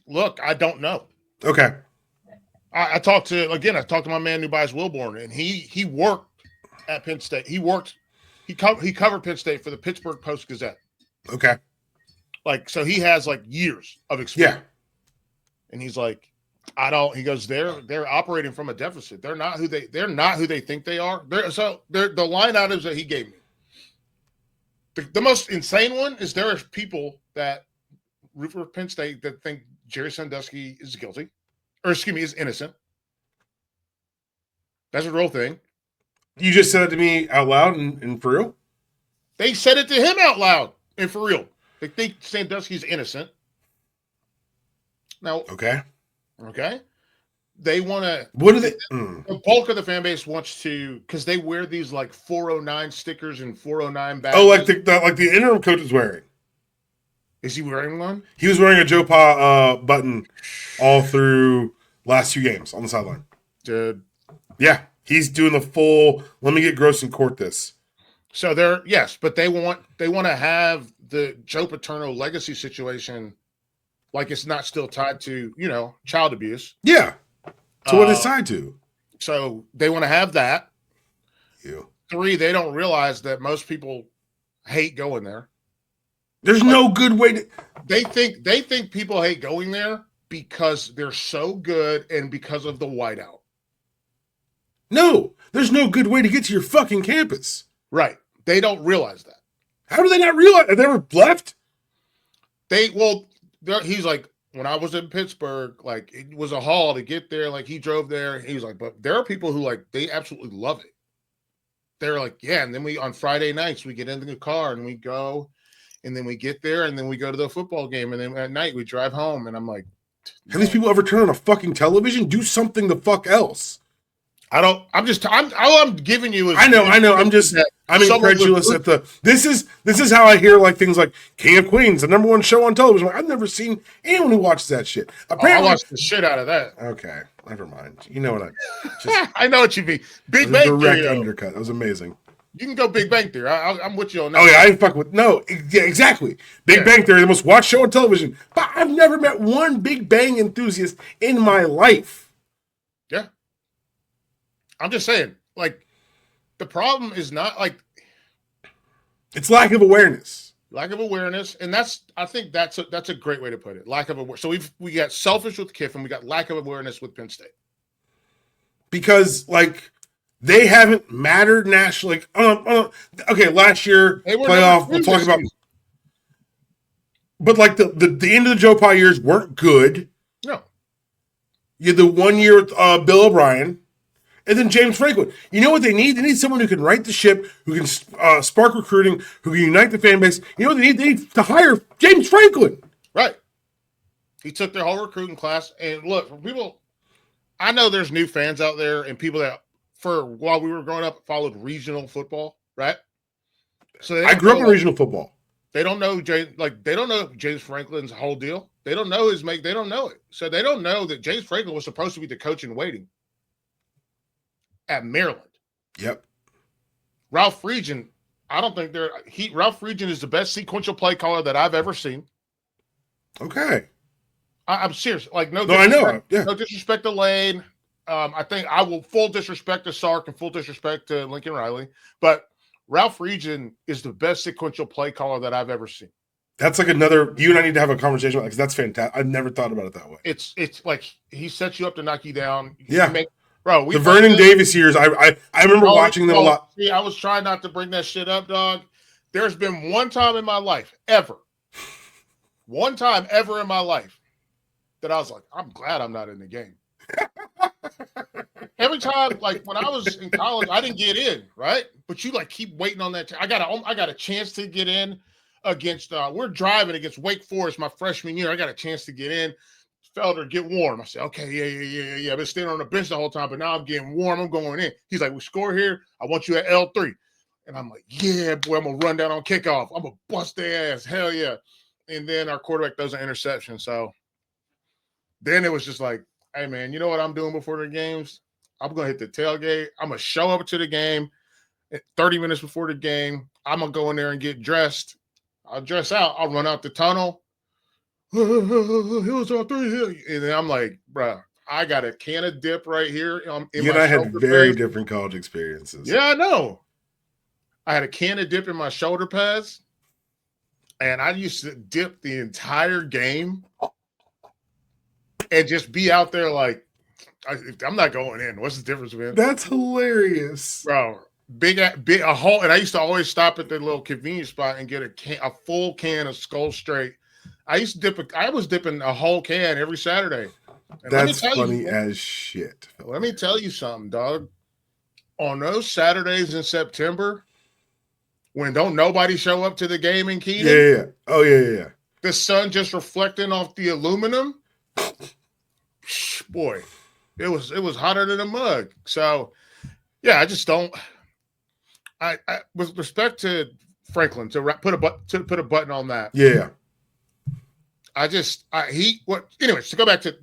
S2: don't know.
S1: Okay.
S2: I talked to my man who buys Wilborn, and he worked at Penn State. He covered Penn State for the Pittsburgh Post-Gazette.
S1: Okay.
S2: Like, so he has like years of experience.
S1: Yeah.
S2: And he's like, he goes, they're operating from a deficit. They're not who they think they are. They're the line items that he gave me. The most insane one is there are people that root for Penn State that think Jerry Sandusky is guilty, is innocent. That's a real thing.
S1: You just said it to me out loud and for real?
S2: They said it to him out loud and for real. They think Sandusky's innocent. Now,
S1: okay.
S2: They want to.
S1: What do they?
S2: The bulk of the fan base wants to, because they wear these like 409 stickers and 409 badges.
S1: Oh, like the interim coach is wearing.
S2: Is he wearing one?
S1: He was wearing a Joe Pa button all through last 2 games on the sideline.
S2: Dude.
S1: Yeah, he's doing the full. Let me get gross and court this.
S2: So but they want to have the Joe Paterno legacy situation like it's not still tied to child abuse.
S1: Yeah. So what it's tied to?
S2: So they want to have that.
S1: Yeah.
S2: 3, they don't realize that most people hate going there.
S1: There's no good way to.
S2: They think people hate going there because they're so good and because of the whiteout.
S1: No, there's no good way to get to your fucking campus.
S2: Right. They don't realize that.
S1: How do they not realize? Have they ever left?
S2: He's like, when I was in Pittsburgh, like it was a haul to get there. Like he drove there. He was like, but there are people who like, they absolutely love it. They're like, yeah. And then on Friday nights, we get into the car and we go, and then we get there and then we go to the football game. And then at night we drive home. And I'm like,
S1: have these people ever turned on a fucking television? Do something the fuck else.
S2: all I'm giving you is.
S1: I know. I'm incredulous at the. This is how I hear like things like King of Queens, the #1 show on television. Like, I've never seen anyone who watches that shit.
S2: Apparently, I watched the shit out of that.
S1: Okay, never mind. You know what
S2: I know what you mean. Big Bang
S1: Theory. Direct undercut. That was amazing.
S2: You can go Big Bang Theory. I'm with you on that.
S1: Oh yeah, I fuck with yeah, exactly. Big Bang Theory, the most watched show on television. But I've never met one Big Bang enthusiast in my life.
S2: Yeah. I'm just saying, like, the problem is not like
S1: it's lack of awareness.
S2: Lack of awareness, and I think that's a great way to put it. Lack of awareness. So we got selfish with Kiffin, we got lack of awareness with Penn State.
S1: Because like they haven't mattered nationally. Okay, last year playoff. We'll talk about. But like the end of the Joe Pa years weren't good.
S2: No.
S1: You had the 1 year with Bill O'Brien. And then James Franklin. You know what they need? They need someone who can right the ship, who can spark recruiting, who can unite the fan base. You know what they need? They need to hire James Franklin.
S2: Right. He took their whole recruiting class. And look, for people, I know there's new fans out there and people that, while we were growing up, followed regional football, right? So
S1: I grew up in regional football.
S2: They don't know they don't know James Franklin's whole deal. They don't know they don't know it. So they don't know that James Franklin was supposed to be the coach in waiting at Maryland.
S1: Yep.
S2: Ralph Friedgen, I don't think Ralph Friedgen is the best sequential play caller that I've ever seen.
S1: Okay.
S2: I'm serious. Like
S1: I know. Yeah.
S2: No disrespect to Lane. I think I will full disrespect to Sark and full disrespect to Lincoln Riley, but Ralph Friedgen is the best sequential play caller that I've ever seen.
S1: That's like another. You and I need to have a conversation about because that's fantastic. I've never thought about it that way.
S2: It's like he sets you up to knock you down.
S1: Yeah.
S2: Bro,
S1: the Vernon Davis years, I remember watching them a lot.
S2: See, I was trying not to bring that shit up, dog. There's been one time in my life, one time ever in my life, that I was like, I'm glad I'm not in the game. Every time, like when I was in college, I didn't get in, right? But you like keep waiting on that. I got a chance to get in against. We're driving against Wake Forest my freshman year. I got a chance to get in. Felder, get warm. I said, okay, yeah. I've been standing on the bench the whole time, but now I'm getting warm. I'm going in. He's like, we score here. I want you at L3. And I'm like, yeah, boy, I'm going to run down on kickoff. I'm going to bust their ass. Hell yeah. And then our quarterback does an interception. So then it was just like, hey, man, you know what I'm doing before the games? I'm going to hit the tailgate. I'm going to show up to the game 30 minutes before the game. I'm going to go in there and get dressed. I'll dress out. I'll run out the tunnel. Hills on 3. And then I'm like, bro, I got a can of dip right here.
S1: You and I had very different college experiences.
S2: Yeah, I know. I had a can of dip in my shoulder pads, and I used to dip the entire game and just be out there like, I'm not going in. What's the difference, man?
S1: That's hilarious,
S2: bro. Big a whole, and I used to always stop at the little convenience spot and get a full can of Skull Straight. I was dipping a whole can every Saturday. And
S1: that's funny as shit.
S2: Let me tell you something, dog. On those Saturdays in September, when don't nobody show up to the game in Keaton.
S1: Yeah. Oh, yeah.
S2: The sun just reflecting off the aluminum. Boy, it was hotter than a mug. So, yeah, I just don't. I with respect to Franklin to put a button on that.
S1: Yeah.
S2: Anyways, to go back to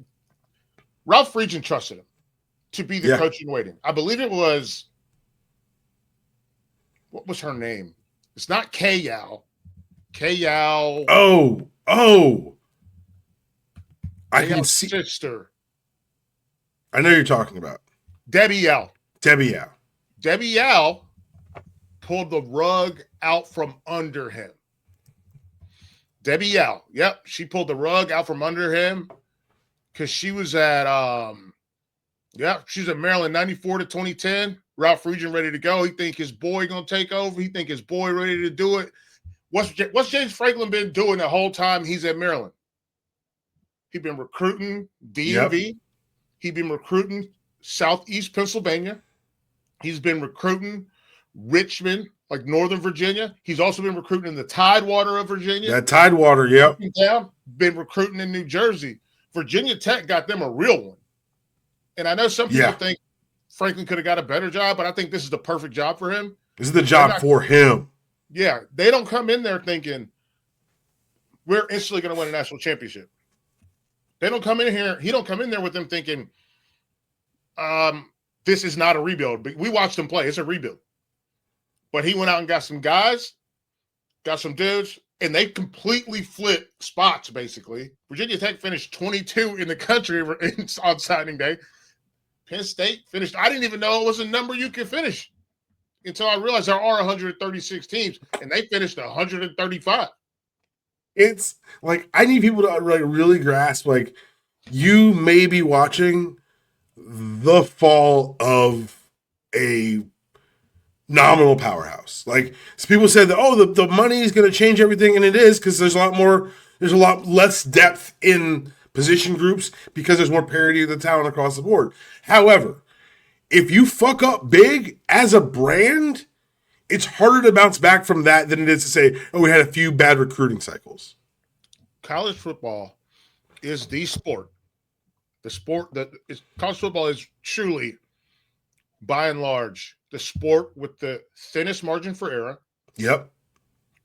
S2: Ralph Friedgen trusted him to be the coach in waiting. I believe it was, what was her name? It's not K-Yao. K-Yao.
S1: Oh. I can see.
S2: Sister.
S1: I know you're talking about.
S2: Debbie Yao.
S1: Debbie Yao
S2: pulled the rug out from under him. Debbie Yao. Yep. She pulled the rug out from under him because she was at she was at Maryland 94 to 2010. Ralph Friedgen ready to go. He think his boy gonna take over. He think his boy ready to do it. What's James Franklin been doing the whole time he's at Maryland? He been recruiting DMV. Yep. He been recruiting Southeast Pennsylvania. He's been recruiting Richmond, like Northern Virginia. He's also been recruiting in the Tidewater of Virginia.
S1: That Tidewater, yep.
S2: Been recruiting in New Jersey. Virginia Tech got them a real one. And I know some people think Franklin could have got a better job, but I think this is the perfect job for him.
S1: This is the job for him.
S2: Yeah, they don't come in there thinking we're instantly going to win a national championship. They don't come in here. He don't come in there with them thinking, this is not a rebuild. We watched him play. It's a rebuild. But he went out and got some guys, got some dudes, and they completely flipped spots, basically. Virginia Tech finished 22 in the country on signing day. Penn State finished. I didn't even know it was a number you could finish until I realized there are 136 teams, and they finished 135.
S1: It's like I need people to like really grasp. Like you may be watching the fall of a nominal powerhouse. Like so people said that the money is going to change everything, and it is because there's a lot less depth in position groups because there's more parity of the talent across the board. However, if you fuck up big as a brand, it's harder to bounce back from that than it is to say, we had a few bad recruiting cycles.
S2: College football is the sport. The sport that is college football is truly, by and large, the sport with the thinnest margin for error.
S1: Yep.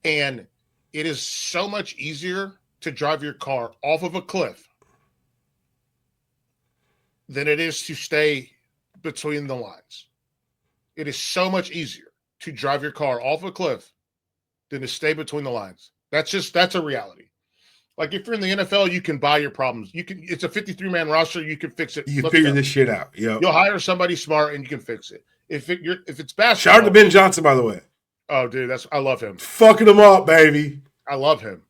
S2: And it is so much easier to drive your car off of a cliff than it is to stay between the lines. It is so much easier to drive your car off a cliff than to stay between the lines. That's a reality. Like if you're in the NFL, you can buy your problems. It's a 53-man roster. You can fix it.
S1: You can figure this shit out. Yep.
S2: You'll hire somebody smart and you can fix it. If it's basketball.
S1: Shout out to Ben Johnson, by the way.
S2: Oh, dude, I love him.
S1: Fucking him up, baby.
S2: I love him.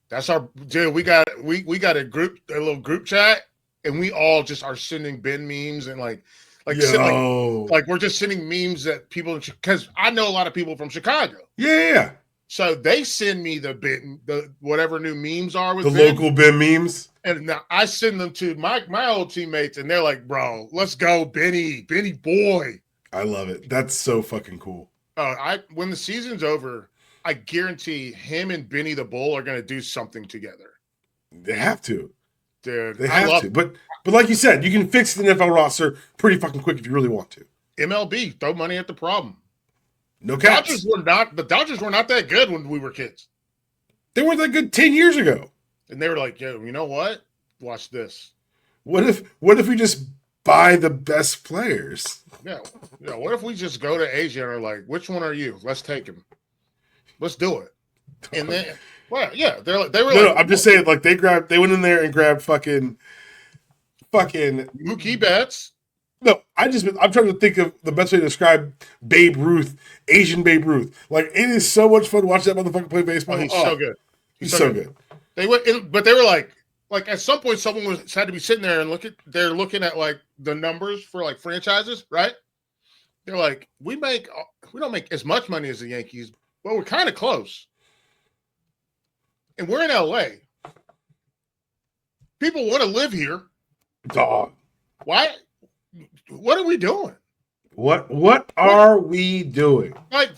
S2: That's our dude. We got a little group chat, and we all just are sending Ben memes and like we're just sending memes that people, because I know a lot of people from Chicago.
S1: Yeah.
S2: So they send me the whatever new memes are with
S1: the Ben, local Ben memes,
S2: and now I send them to my old teammates, and they're like, "Bro, let's go, Benny boy."
S1: I love it. That's so fucking cool.
S2: When the season's over, I guarantee him and Benny the Bull are going to do something together.
S1: They have to,
S2: dude.
S1: They have to. But like you said, you can fix the NFL roster pretty fucking quick if you really want to.
S2: MLB, throw money at the problem.
S1: No caps.
S2: The Dodgers were not that good when we were kids.
S1: They weren't that good 10 years ago.
S2: And they were like, yo, you know what? Watch this.
S1: What if we just buy the best players?
S2: Yeah. What if we just go to Asia and are like, which one are you? Let's take him. Let's do it. And then, well, yeah, they were. No,
S1: I'm just saying, like they went in there and grabbed fucking
S2: Mookie Betts.
S1: No, I'm trying to think of the best way to describe Babe Ruth, Asian Babe Ruth. Like, it is so much fun to watch that motherfucker play baseball.
S2: Oh, he's so good.
S1: He's so good.
S2: They went in, but they were like at some point someone had to be sitting there and they're looking at like the numbers for like franchises, right? They're like, we don't make as much money as the Yankees, but we're kind of close. And we're in LA. People want to live here.
S1: Dog.
S2: Why? What are we doing?
S1: What are we doing?
S2: Like,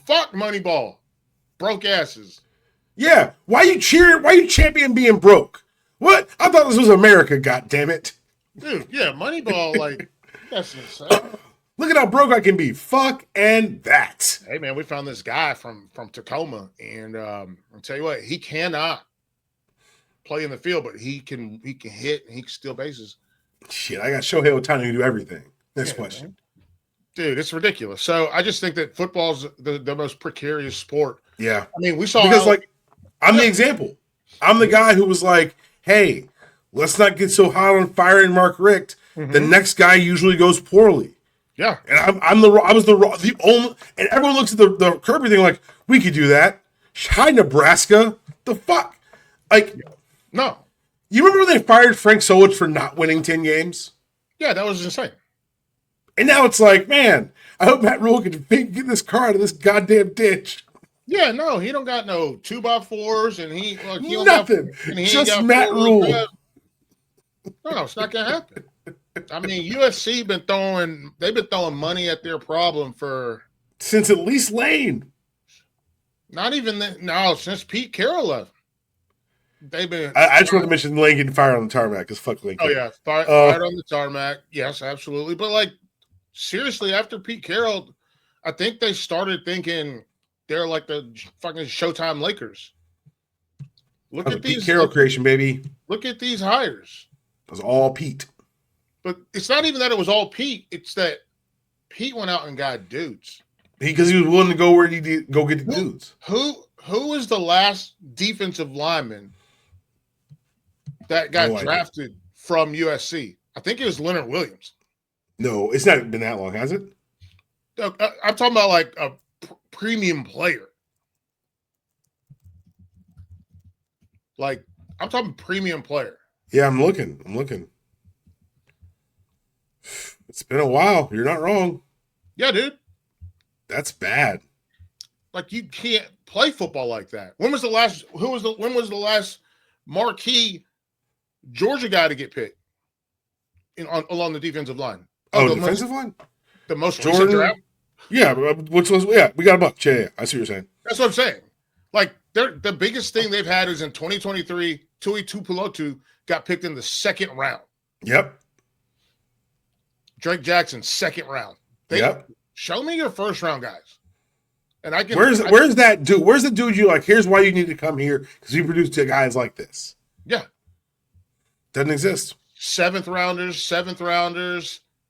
S2: fuck Moneyball. Broke asses.
S1: Yeah. Why you champion being broke? What? I thought this was America, goddammit.
S2: Dude, yeah, Moneyball, like, that's insane.
S1: Look at how broke I can be. Fuck and that.
S2: Hey, man, we found this guy from Tacoma, and I'll tell you what, he cannot play in the field, but he can hit and he can steal bases.
S1: Shit, I got Shohei Ohtani who can do everything. Next question.
S2: Man. Dude, it's ridiculous. So I just think that football's the most precarious sport.
S1: Yeah.
S2: I mean, we saw
S1: because I'm the example. I'm the guy who was like, hey, let's not get so hot on firing Mark Richt. Mm-hmm. The next guy usually goes poorly.
S2: Yeah.
S1: And I was the only, and everyone looks at the Kirby thing like, we could do that. Hi, Nebraska. The fuck? Like,
S2: no.
S1: You remember when they fired Frank Solich for not winning 10 games?
S2: Yeah, that was insane.
S1: And now it's like, man, I hope Matt Rule can get this car out of this goddamn ditch.
S2: Yeah, no, he don't got no 2x4s, and he
S1: nothing. Just Matt Rule.
S2: No, it's not gonna happen. I mean, USC they've been throwing money at their problem
S1: since at least Lane.
S2: Not even since Pete Carroll left. They've been.
S1: I just want to mention Lane getting fired on the tarmac because fuck Lane.
S2: Oh yeah, fired on the tarmac. Yes, absolutely. But seriously, after Pete Carroll, I think they started thinking they're like the fucking Showtime Lakers. Look at these
S1: Pete Carroll creation, baby.
S2: Look at these hires.
S1: It was all Pete.
S2: But it's not even that it was all Pete. It's that Pete went out and got dudes.
S1: Because he was willing to go where he did go get the dudes.
S2: Who was the last defensive lineman that got drafted from USC? I think it was Leonard Williams.
S1: No, it's not been that long, has it?
S2: I'm talking about a premium player. I'm talking premium player.
S1: Yeah, I'm looking. It's been a while. You're not wrong.
S2: Yeah, dude.
S1: That's bad.
S2: You can't play football like that. When was the last marquee Georgia guy to get picked along the defensive line?
S1: The defensive line?
S2: The most recent draft?
S1: Yeah, we got a buck. Yeah, I see what you're saying.
S2: That's what I'm saying. The biggest thing they've had is in 2023, Tui Tupulotu got picked in the second round.
S1: Yep.
S2: Drake Jackson, second round. Show me your first round guys. And I can.
S1: Where's that dude? Where's the dude you like? Here's why you need to come here because we produce guys like this.
S2: Yeah.
S1: Doesn't exist.
S2: Seventh rounders,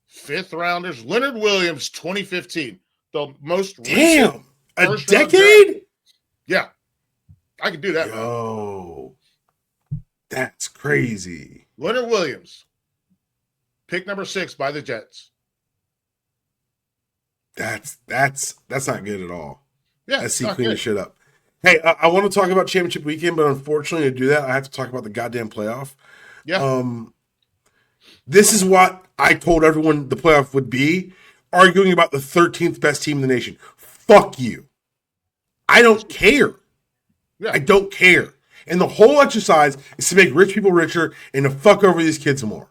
S2: fifth rounders. Leonard Williams, 2015. The most
S1: recent. Damn. A decade?
S2: Yeah. I could do that.
S1: Yo. That's crazy.
S2: Leonard Williams. Pick number 6 by the Jets.
S1: That's not good at all.
S2: Yeah,
S1: SC clean the shit up. Hey, I want to talk about championship weekend, but unfortunately to do that, I have to talk about the goddamn playoff.
S2: Yeah.
S1: This is what I told everyone the playoff would be, arguing about the 13th best team in the nation. Fuck you. I don't care.
S2: Yeah.
S1: I don't care. And the whole exercise is to make rich people richer and to fuck over these kids more.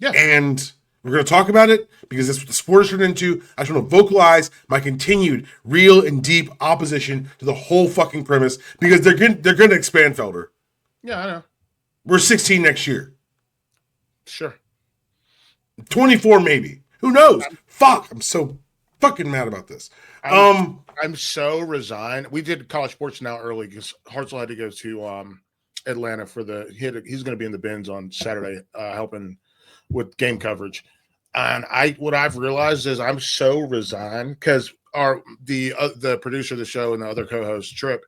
S2: Yeah.
S1: And we're going to talk about it because that's what the sport is turned into. I just want to vocalize my continued real and deep opposition to the whole fucking premise because they're going to expand Felder.
S2: Yeah, I know.
S1: We're 16 next year.
S2: Sure.
S1: 24 maybe. Who knows? Fuck. I'm so fucking mad about this.
S2: I'm so resigned. We did college sports now early because Hartzell had to go to Atlanta for he's going to be in the bins on Saturday helping with game coverage. And what I've realized is I'm so resigned because the producer of the show and the other co-host, Trip,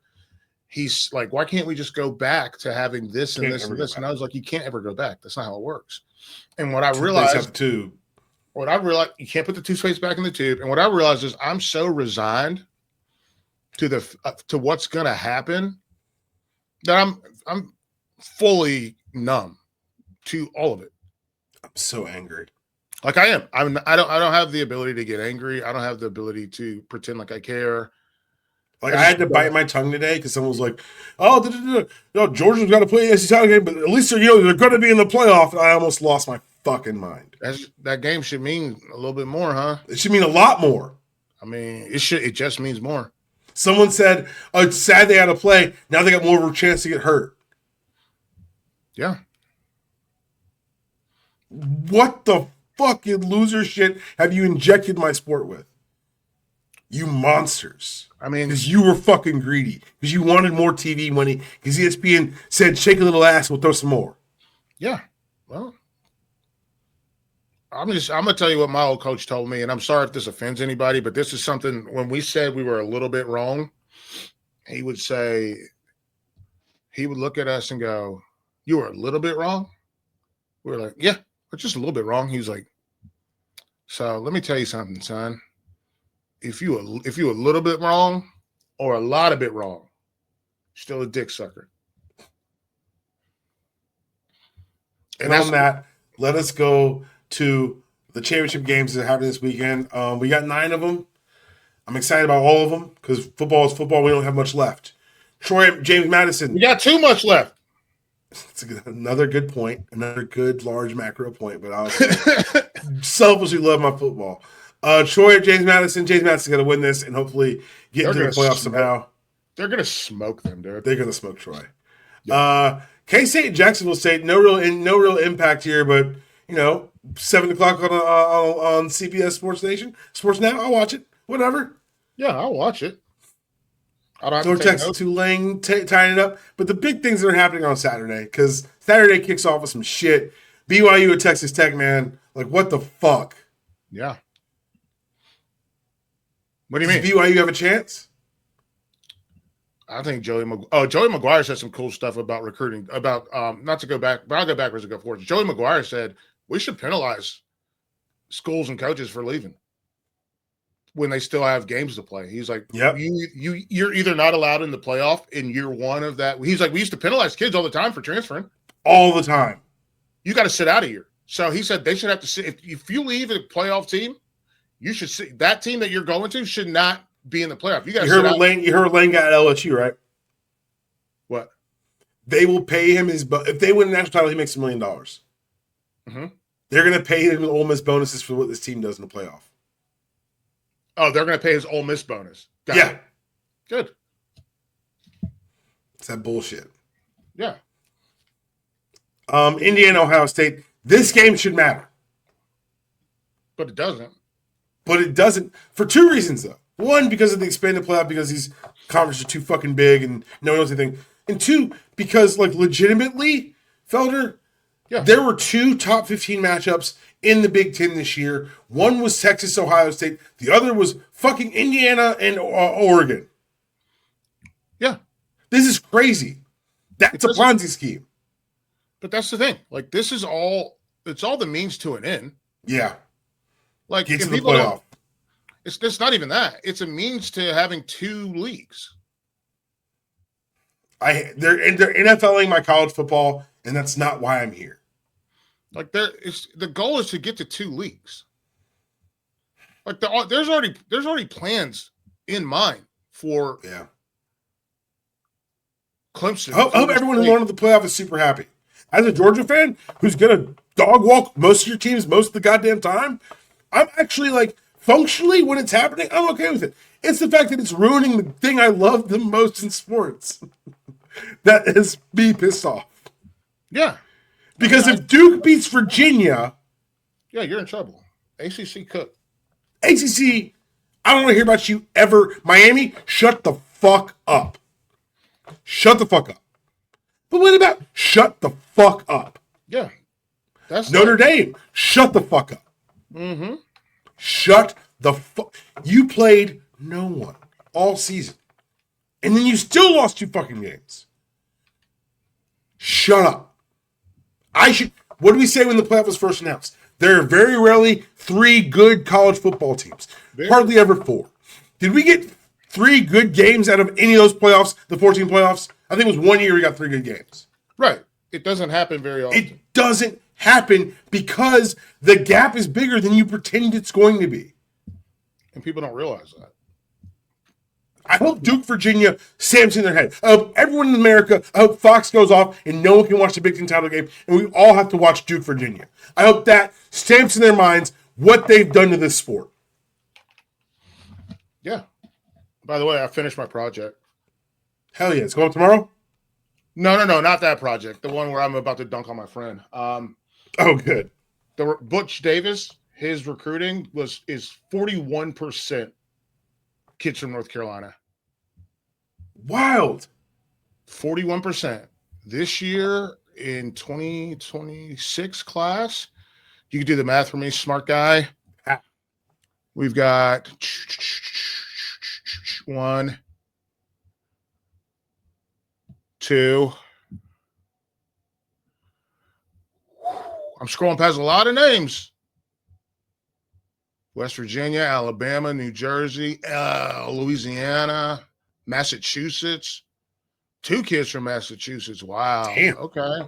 S2: he's like, why can't we just go back to having this and this and this? And I was like, you can't ever go back. That's not how it works. And what I realized, you can't put the toothpaste back in the tube. And what I realized is I'm so resigned to what's going to happen that I'm fully numb to all of it.
S1: I'm so angry.
S2: Like I am. I don't have the ability to get angry. I don't have the ability to pretend like I care.
S1: Like I had to bite my tongue today because someone was like, "Oh, Georgia's got to play the SEC title game, but at least they're going to be in the playoff." And I almost lost my fucking mind.
S2: That game should mean a little bit more, huh?
S1: It should mean a lot more.
S2: I mean, it just means more.
S1: Someone said, "Oh, it's sad they had to play. Now they got more of a chance to get hurt."
S2: Yeah.
S1: What the fucking loser shit have you injected my sport with? You monsters.
S2: I mean,
S1: because you were fucking greedy. Because you wanted more TV money. Because ESPN said, shake a little ass, we'll throw some more.
S2: Yeah. Well, I'm gonna tell you what my old coach told me, and I'm sorry if this offends anybody, but this is something when we said we were a little bit wrong, he would look at us and go, "You were a little bit wrong?" We were like, "Yeah, we're just a little bit wrong." He was like, "So let me tell you something, son. If you a little bit wrong or a lot of bit wrong, still a dick sucker."
S1: And on that, let us go to the championship games that are happening this weekend. We got 9 of them. I'm excited about all of them because football is football. We don't have much left. Troy James Madison.
S2: We got too much left.
S1: It's another good point. Another good large macro point. But I'll selfishly love my football. Troy James Madison. James Madison's going to win this and hopefully get into the playoffs somehow.
S2: They're going to smoke them, dude.
S1: They're going to smoke Troy. Yeah. K-State and Jacksonville State, no real impact here, but 7 o'clock on CBS Sports Nation, Sports Now. I'll watch it. Whatever.
S2: Yeah, I'll watch it. I don't have
S1: North Texas Tulane tying it up, but the big things that are happening on Saturday because Saturday kicks off with some shit. BYU at Texas Tech, man. Like what the fuck?
S2: Yeah. What do you mean?
S1: Does BYU have a chance?
S2: I think Joey McGuire said some cool stuff about recruiting. About not to go back, but I'll go backwards and go forward. Joey McGuire said we should penalize schools and coaches for leaving when they still have games to play. He's like,
S1: "Yep,
S2: you're either not allowed in the playoff in year 1 of that." He's like, "We used to penalize kids all the time for transferring,
S1: all the time.
S2: You got to sit out of here." So he said they should have to sit. If you leave a playoff team, you should sit. That team that you're going to should not be in the playoff. You got. You heard
S1: what Lane got at LSU, right?
S2: What?
S1: They will pay him if they win the national title, he makes $1 million.
S2: Mm-hmm.
S1: They're going to pay him Ole Miss bonuses for what this team does in the playoff.
S2: Oh, they're going to pay his Ole Miss bonus. Got
S1: yeah.
S2: It. Good.
S1: It's that bullshit.
S2: Yeah.
S1: Indiana, Ohio State. This game should matter.
S2: But it doesn't.
S1: But it doesn't for 2 reasons, though. 1, because of the expanded playoff, because these conferences are too fucking big and no one knows anything. And 2, because, legitimately, Felder, there were 2 top 15 matchups in the Big Ten this year. One was Texas, Ohio State. The other was fucking Indiana and Oregon.
S2: Yeah.
S1: This is crazy. That's a Ponzi scheme.
S2: But that's the thing. This is all, it's all the means to an end.
S1: Yeah.
S2: Get to the playoff. It's not even that. It's a means to having 2 leagues.
S1: They're NFLing my college football, and that's not why I'm here.
S2: The goal is to get to 2 leagues. There's already plans in mind for Clemson.
S1: I hope everyone who wanted the playoff is super happy. As a Georgia fan who's gonna dog walk most of your teams most of the goddamn time, I'm actually functionally when it's happening, I'm okay with it. It's the fact that it's ruining the thing I love the most in sports. That is me pissed off.
S2: Yeah.
S1: Because if Duke beats Virginia,
S2: yeah, you're in trouble. ACC cook.
S1: ACC, I don't want to hear about you ever. Miami, shut the fuck up. Shut the fuck up. But what about shut the fuck up?
S2: Yeah. That's
S1: Notre Dame, shut the fuck up.
S2: Mm-hmm.
S1: Shut the fuck. You played no one all season. And then you still lost 2 fucking games. Shut up. What did we say when the playoff was first announced? There are very rarely 3 good college football teams. Hardly ever 4. Did we get 3 good games out of any of those playoffs, the 14 playoffs? I think it was 1 year we got 3 good games.
S2: Right. It doesn't happen very often.
S1: It doesn't happen because the gap is bigger than you pretend it's going to be.
S2: And people don't realize that.
S1: I hope Duke, Virginia stamps in their head. I hope everyone in America, I hope Fox goes off and no one can watch the Big Ten title game and we all have to watch Duke, Virginia. I hope that stamps in their minds what they've done to this sport.
S2: Yeah. By the way, I finished my project.
S1: Hell yeah. It's going up tomorrow?
S2: No, not that project. The one where I'm about to dunk on my friend.
S1: Oh, good.
S2: Butch Davis, his recruiting is 41% kids from North Carolina.
S1: Wild.
S2: 41%. This year in 2026 class, you can do the math for me, smart guy. We've got 1, 2. I'm scrolling past a lot of names. West Virginia, Alabama, New Jersey, Louisiana, Massachusetts. 2 kids from Massachusetts. Wow.
S1: Damn.
S2: Okay.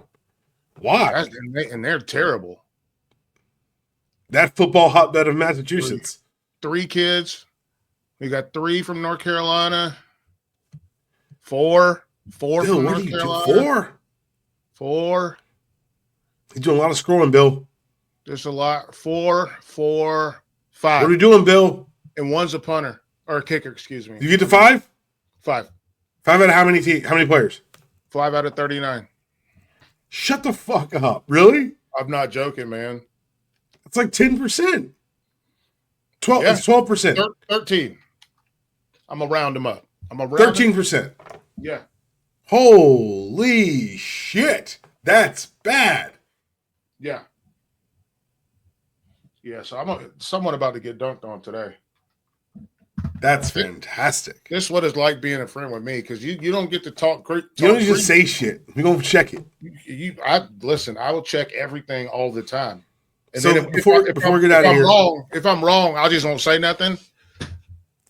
S1: Why?
S2: And they're terrible.
S1: That football hotbed of Massachusetts.
S2: 3 kids. We got 3 from North Carolina. 4
S1: Bill,
S2: from
S1: what
S2: North
S1: do you
S2: Carolina.
S1: do?
S2: 4.
S1: He's doing a lot of scrolling, Bill.
S2: There's a lot. 4, 5.
S1: What are you doing, Bill?
S2: And 1's a punter or a kicker, excuse me.
S1: You get to 5?
S2: 5.
S1: 5 out of how many players?
S2: 5 out of 39.
S1: Shut the fuck up. Really?
S2: I'm not joking, man.
S1: It's like 10%. 12.
S2: Yeah.
S1: It's 12%.
S2: 13. I'm gonna round them up.
S1: 13%.
S2: Yeah.
S1: Holy shit. That's bad.
S2: Yeah. Yeah. So I'm someone about to get dunked on today.
S1: That's fantastic.
S2: This is what it's like being a friend with me because you don't get to talk great.
S1: You don't just say shit. We're going to check it.
S2: Listen, I will check everything all the time. And
S1: so
S2: then
S1: before we get out of here.
S2: If I'm wrong, I just won't say nothing.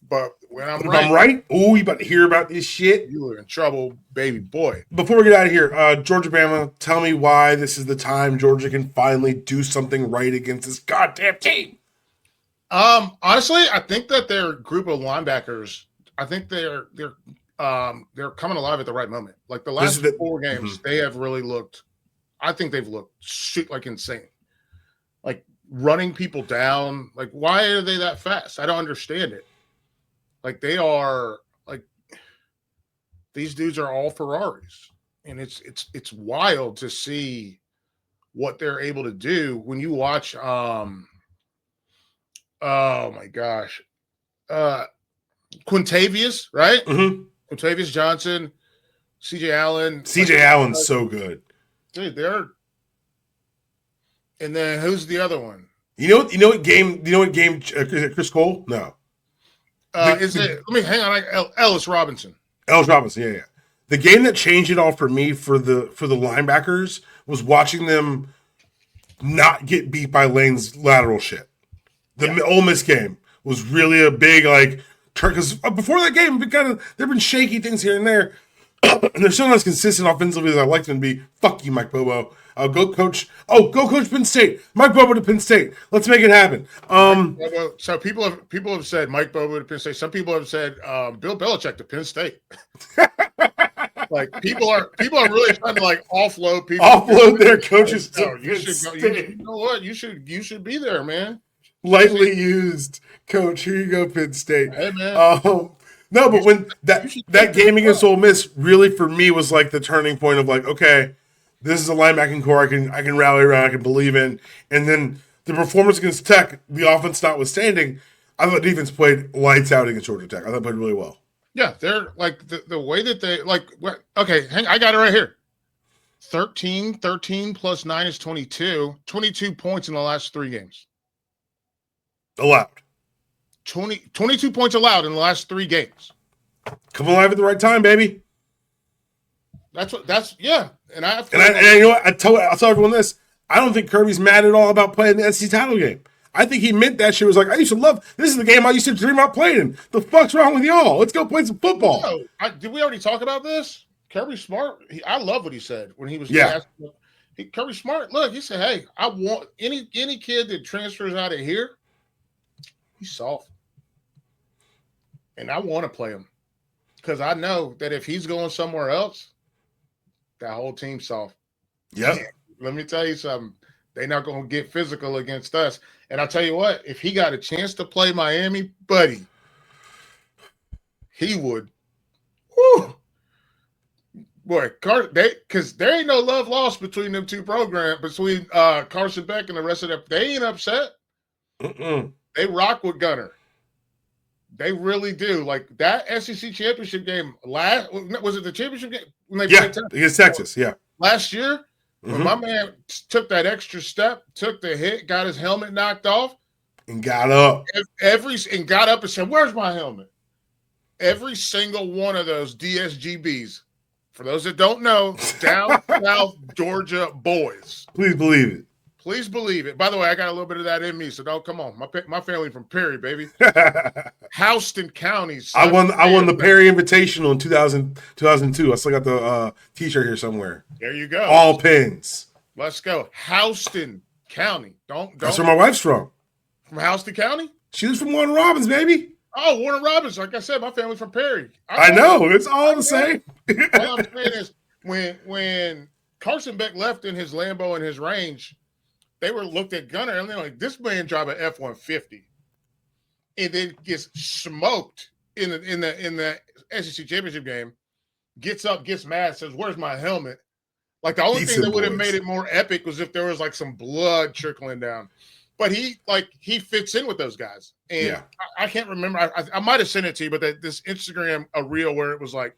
S2: But when I'm
S1: right, oh, you about to hear about this shit?
S2: You are in trouble, baby boy.
S1: Before we get out of here, Georgia Bama, tell me why this is the time Georgia can finally do something right against this goddamn team.
S2: Honestly, I think that their group of linebackers, I think they're coming alive at the right moment. Like the last 4 games, they have really looked. I think they've looked like insane. Like running people down. Like why are they that fast? I don't understand it. Like they are like these dudes are all Ferraris, and it's wild to see what they're able to do when you watch. Oh my gosh, Quintavious, right?
S1: Mm-hmm.
S2: Quintavious Johnson, C.J. Allen.
S1: C.J. Allen's so good,
S2: dude. And then who's the other one?
S1: You know what game? Chris Cole? No.
S2: Let me hang on. Ellis Robinson.
S1: Ellis Robinson, yeah. The game that changed it all for me for the linebackers was watching them not get beat by Lane's lateral shit. The Ole Miss game was really a big because before that game, there've been shaky things here and there, and they're still not as consistent offensively as I'd like them to be. Fuck you, Mike Bobo. Go coach Penn State. Mike Bobo to Penn State. Let's make it happen.
S2: So people have said Mike Bobo to Penn State. Some people have said Bill Belichick to Penn State. Like people are really trying to offload people.
S1: Offload their coaches to
S2: Penn State. You know what? You should be there, man.
S1: Lightly used, coach. Here you go, Penn State.
S2: Hey, man.
S1: No, but when that game against Ole Miss really for me was like the turning point of okay, this is a linebacking core I can rally around, I can believe in. And then the performance against Tech, the offense notwithstanding, I thought defense played lights out against Georgia Tech. I thought it played really well.
S2: Yeah, they're the way that they okay, I got it right here. 13 plus 9 is 22. 22 points in the last 3 games.
S1: Allowed.
S2: 22 points allowed in the last 3 games.
S1: Come alive at the right time, baby.
S2: Yeah. And
S1: you know what? I'll tell everyone this. I don't think Kirby's mad at all about playing the SEC title game. I think he meant that shit was I used to love this is the game I used to dream about playing. The fuck's wrong with y'all? Let's go play some football.
S2: Did we already talk about this? Kirby Smart, I love what he said when he was
S1: asked.
S2: Kirby Smart, look, he said, hey, I want any kid that transfers out of here, he's soft. And I want to play him. Because I know that if he's going somewhere else, that whole team's soft.
S1: Yep.
S2: Let me tell you something. They're not going to get physical against us. And I'll tell you what, if he got a chance to play Miami, buddy, he would. Whew. Boy, because there ain't no love lost between them 2 programs, between Carson Beck and the rest of them. They ain't upset.
S1: Mm-mm.
S2: They rock with Gunner. They really do. Like that SEC championship game was it the championship game when they played Texas?
S1: Against Texas, yeah.
S2: Last year, when my man took that extra step, took the hit, got his helmet knocked off,
S1: and got up.
S2: And got up and said, "Where's my helmet?" Every single one of those DSGBs, for those that don't know, down South Georgia boys.
S1: Please believe it.
S2: Please believe it. By the way, I got a little bit of that in me, so don't come on. My family from Perry, baby. Houston County.
S1: I won the Perry Invitational in 2002. I still got the T-shirt here somewhere.
S2: There you go.
S1: All pins.
S2: Let's go. Houston County. Don't.
S1: That's where my wife's from.
S2: From Houston County?
S1: She was from Warner Robins, baby.
S2: Oh, Warner Robins. Like I said, my family's from Perry.
S1: I know. It's all the same.
S2: All I'm saying is when Carson Beck left in his Lambo and his range, they were looked at Gunner and they're like, this man drive an F-150 and then gets smoked in the SEC championship game, gets up, gets mad, says, "Where's my helmet?" Like the only thing that would have made it more epic was if there was like some blood trickling down. But he fits in with those guys. And I can't remember. I might have sent it to you, but this Instagram, a reel where it was like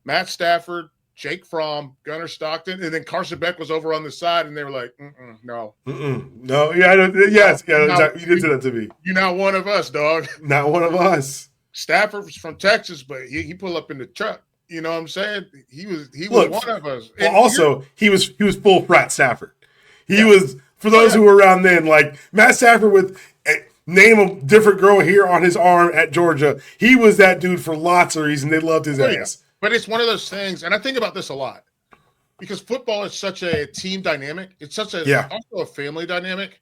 S2: Matt Stafford, Jake Fromm, Gunnar Stockton, and then Carson Beck was over on the side, and they were like, no.
S1: No, yeah, exactly. You did say that to me.
S2: You're not one of us, dog.
S1: Not one of us.
S2: Stafford was from Texas, but he pulled up in the truck. You know what I'm saying? He was one of us.
S1: Well, also, he was full frat Stafford. He was, for those who were around then, like Matt Stafford with name a different girl here on his arm at Georgia. He was that dude for lots of reasons. They loved his ass.
S2: But it's one of those things, and I think about this a lot, because football is such a team dynamic. It's such also a family dynamic.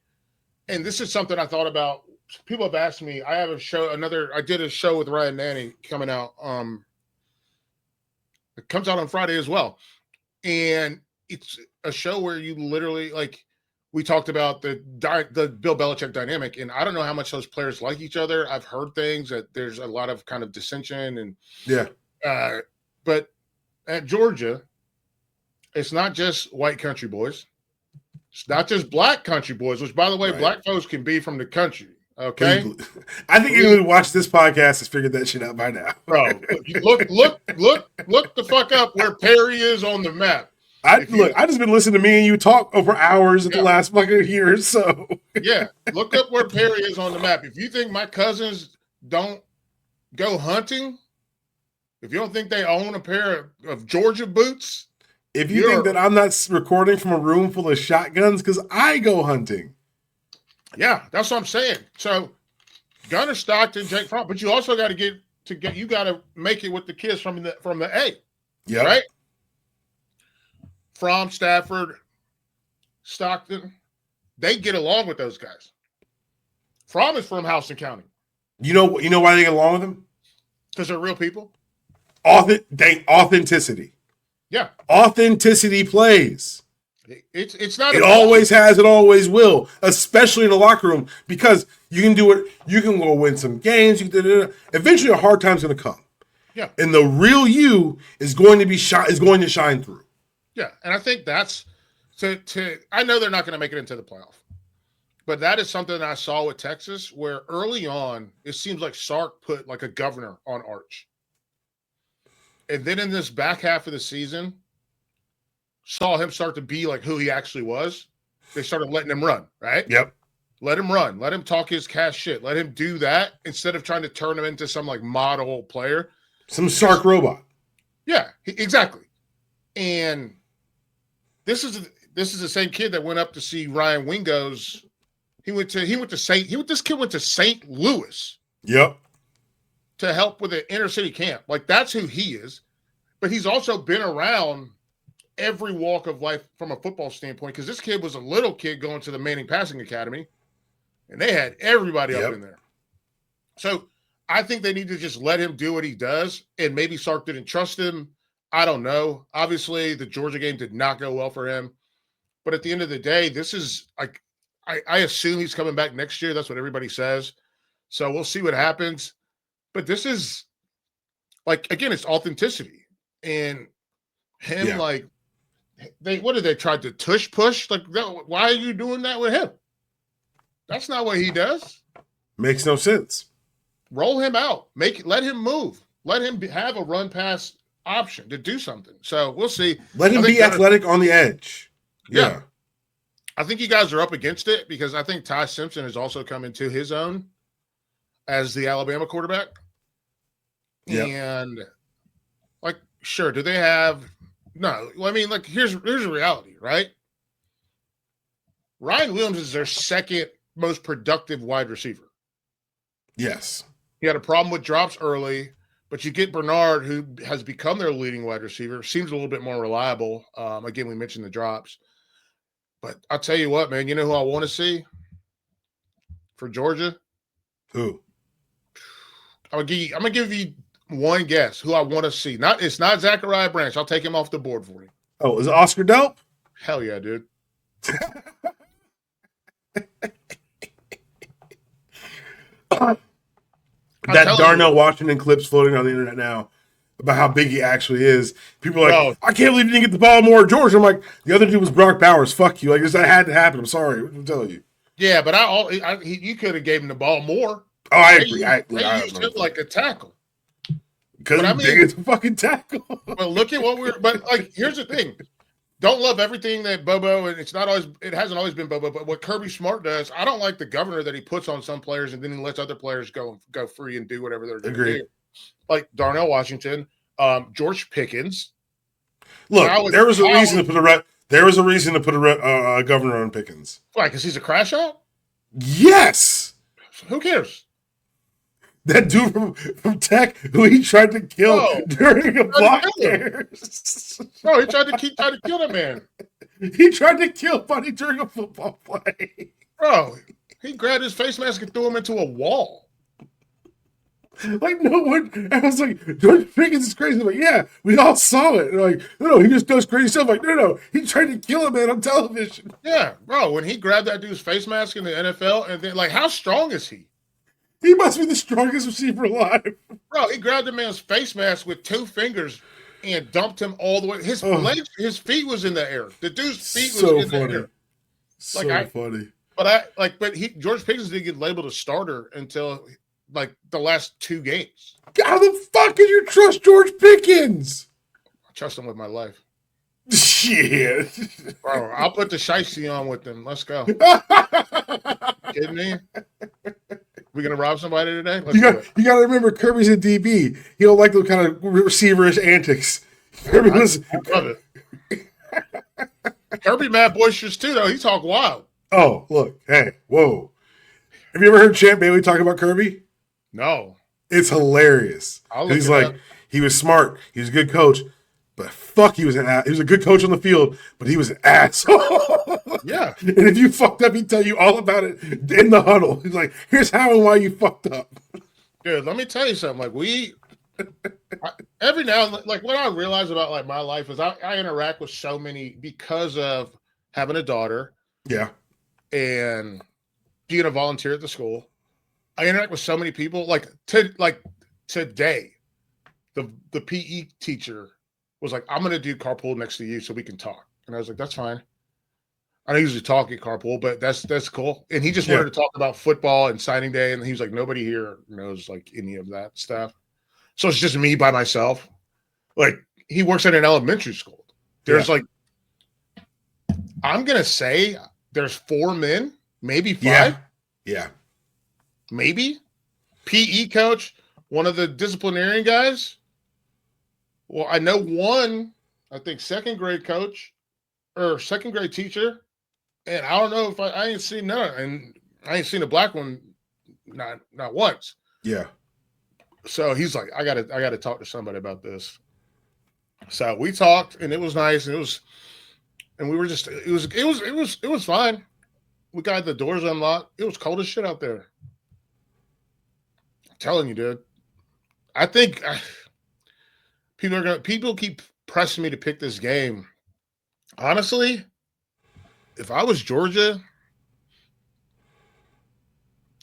S2: And this is something I thought about. People have asked me. I did a show with Ryan Nanny coming out. It comes out on Friday as well. And it's a show where you literally, like, we talked about the Bill Belichick dynamic, and I don't know how much those players like each other. I've heard things that there's a lot of kind of dissension and but at Georgia, it's not just white country boys. It's not just black country boys, which, by the way, black folks can be from the country. Okay,
S1: I think anyone who watched this podcast has figured that shit out by now.
S2: Bro, look the fuck up where Perry is on the map.
S1: I just been listening to me and you talk over hours in the last fucking year or so.
S2: Look up where Perry is on the map. If you think my cousins don't go hunting, if you don't think they own a pair of Georgia boots,
S1: if you think that I'm not recording from a room full of shotguns, because I go hunting.
S2: Yeah, that's what I'm saying. So Gunnar Stockton, Jake Fromm, but you also got to you got to make it with the kids from the A.
S1: Yeah.
S2: Right? Fromm, Stafford, Stockton, they get along with those guys. Fromm is from Houston County. You know
S1: why they get along with them?
S2: Because they're real people.
S1: Authenticity.
S2: Yeah.
S1: Authenticity plays.
S2: It's not.
S1: It always has. It always will. Especially in the locker room, because you can do it. You can go win some games. Eventually, a hard time's going to come.
S2: Yeah.
S1: And the real you is going to shine through.
S2: Yeah, and I think that's I know they're not going to make it into the playoff, but that is something that I saw with Texas, where early on it seems like Sark put like a governor on Arch, and then in this back half of the season, saw him start to be like who he actually was. They started letting him run, right?
S1: Yep.
S2: Let him run. Let him talk his cash shit. Let him do that instead of trying to turn him into some like model player.
S1: Some Sark robot.
S2: Yeah, exactly. And this is the same kid that went up to see Ryan Wingo's. This kid went to St. Louis.
S1: Yep.
S2: To help with an inner city camp. Like, that's who he is. But he's also been around every walk of life from a football standpoint, because this kid was a little kid going to the Manning Passing Academy, and they had everybody up in there. So I think they need to just let him do what he does, and maybe Sark didn't trust him. I don't know. Obviously, the Georgia game did not go well for him. But at the end of the day, this is like, I assume he's coming back next year. That's what everybody says. So we'll see what happens. But this is, like, again, it's authenticity. And him, like, what did they try to tush push? Like, why are you doing that with him? That's not what he does.
S1: Makes no sense.
S2: roll him out. Let him move. Let him have a run pass option to do something. So we'll see.
S1: Let him be athletic on the edge.
S2: Yeah. I think you guys are up against it because I think Ty Simpson has also come into his own as the Alabama quarterback. Yep. And like, sure, do they have no? I mean, like, here's a reality, right? Ryan Williams is their second most productive wide receiver.
S1: Yes.
S2: He had a problem with drops early, but you get Bernard, who has become their leading wide receiver, seems a little bit more reliable. Again, we mentioned the drops. But I'll tell you what, man, you know who I want to see for Georgia?
S1: Who?
S2: I'm gonna give you one guess who I want to see. It's not Zachariah Branch. I'll take him off the board for you.
S1: Oh, is it Oscar Delp?
S2: Hell yeah, dude.
S1: That Darnell Washington clip's floating on the internet now about how big he actually is. People are like, I can't believe you didn't get the ball more, George. I'm like, the other dude was Brock Bowers. Fuck you. Like, that had to happen. I'm sorry. I'm telling you.
S2: Yeah, but you could have gave him the ball more.
S1: Oh, I agree.
S2: I used him like a tackle.
S1: Because he's big as a fucking tackle.
S2: But look at but like, here's the thing. Don't love everything that Bobo, and it hasn't always been Bobo, but what Kirby Smart does, I don't like the governor that he puts on some players and then he lets other players go free and do whatever they're going to do. Like Darnell Washington, George Pickens.
S1: Look, there was a reason to put a governor on Pickens.
S2: Why? Because he's a crash out?
S1: Yes.
S2: Who cares?
S1: That dude from Tech who he tried to kill during a block there.
S2: No, he tried to kill that man.
S1: He tried to kill Buddy during a football play.
S2: Bro, he grabbed his face mask and threw him into a wall.
S1: Like, no one, I was like, George Pickens is crazy. I'm like, yeah, we all saw it. And like, no, he just does crazy stuff. Like, no, he tried to kill a man on television.
S2: Yeah, bro, when he grabbed that dude's face mask in the NFL, and then, like, how strong is he?
S1: He must be the strongest receiver alive.
S2: Bro, he grabbed the man's face mask with 2 fingers and dumped him all the way. His legs, his feet was in the air. The dude's feet was in the air.
S1: So funny.
S2: But George Pickens didn't get labeled a starter until like the last 2 games.
S1: How the fuck can you trust George Pickens?
S2: I trust him with my life.
S1: Shit.
S2: Bro, I'll put the shiesty on with them. Let's go. Kidding me? We gonna rob somebody today?
S1: You got to remember, Kirby's a DB. He don't like those kind of receiverish antics. Kirby was.
S2: I love it. Kirby mad boisterous too, though. He talk wild.
S1: Oh, look, hey, whoa! Have you ever heard Champ Bailey talk about Kirby?
S2: No.
S1: It's hilarious. He's like, he was smart. He was a good coach, but fuck, he was a good coach on the field, but he was an asshole.
S2: Yeah.
S1: And if you fucked up, he'd tell you all about it in the huddle. He's like, here's how and why you fucked up.
S2: Dude, let me tell you something. Like, every now and then, like, what I realize about, like, my life is I interact with so many because of having a daughter.
S1: Yeah.
S2: And being a volunteer at the school. I interact with so many people. Like today, the PE teacher was like, I'm going to do carpool next to you so we can talk. And I was like, that's fine. I don't usually talk at carpool, but that's cool. And he just wanted to talk about football and signing day. And he was like, nobody here knows like any of that stuff. So it's just me by myself. Like, he works at an elementary school. There's like, I'm going to say there's 4 men, maybe 5.
S1: Yeah.
S2: Maybe. PE coach, one of the disciplinarian guys. Well, I know one, I think second grade coach or second grade teacher. And I don't know if I ain't seen none. And I ain't seen a black one not once.
S1: Yeah.
S2: So he's like, I gotta talk to somebody about this. So we talked and it was nice. And we were just it was fine. We got the doors unlocked. It was cold as shit out there. I'm telling you, dude. I think people keep pressing me to pick this game. Honestly, if I was Georgia,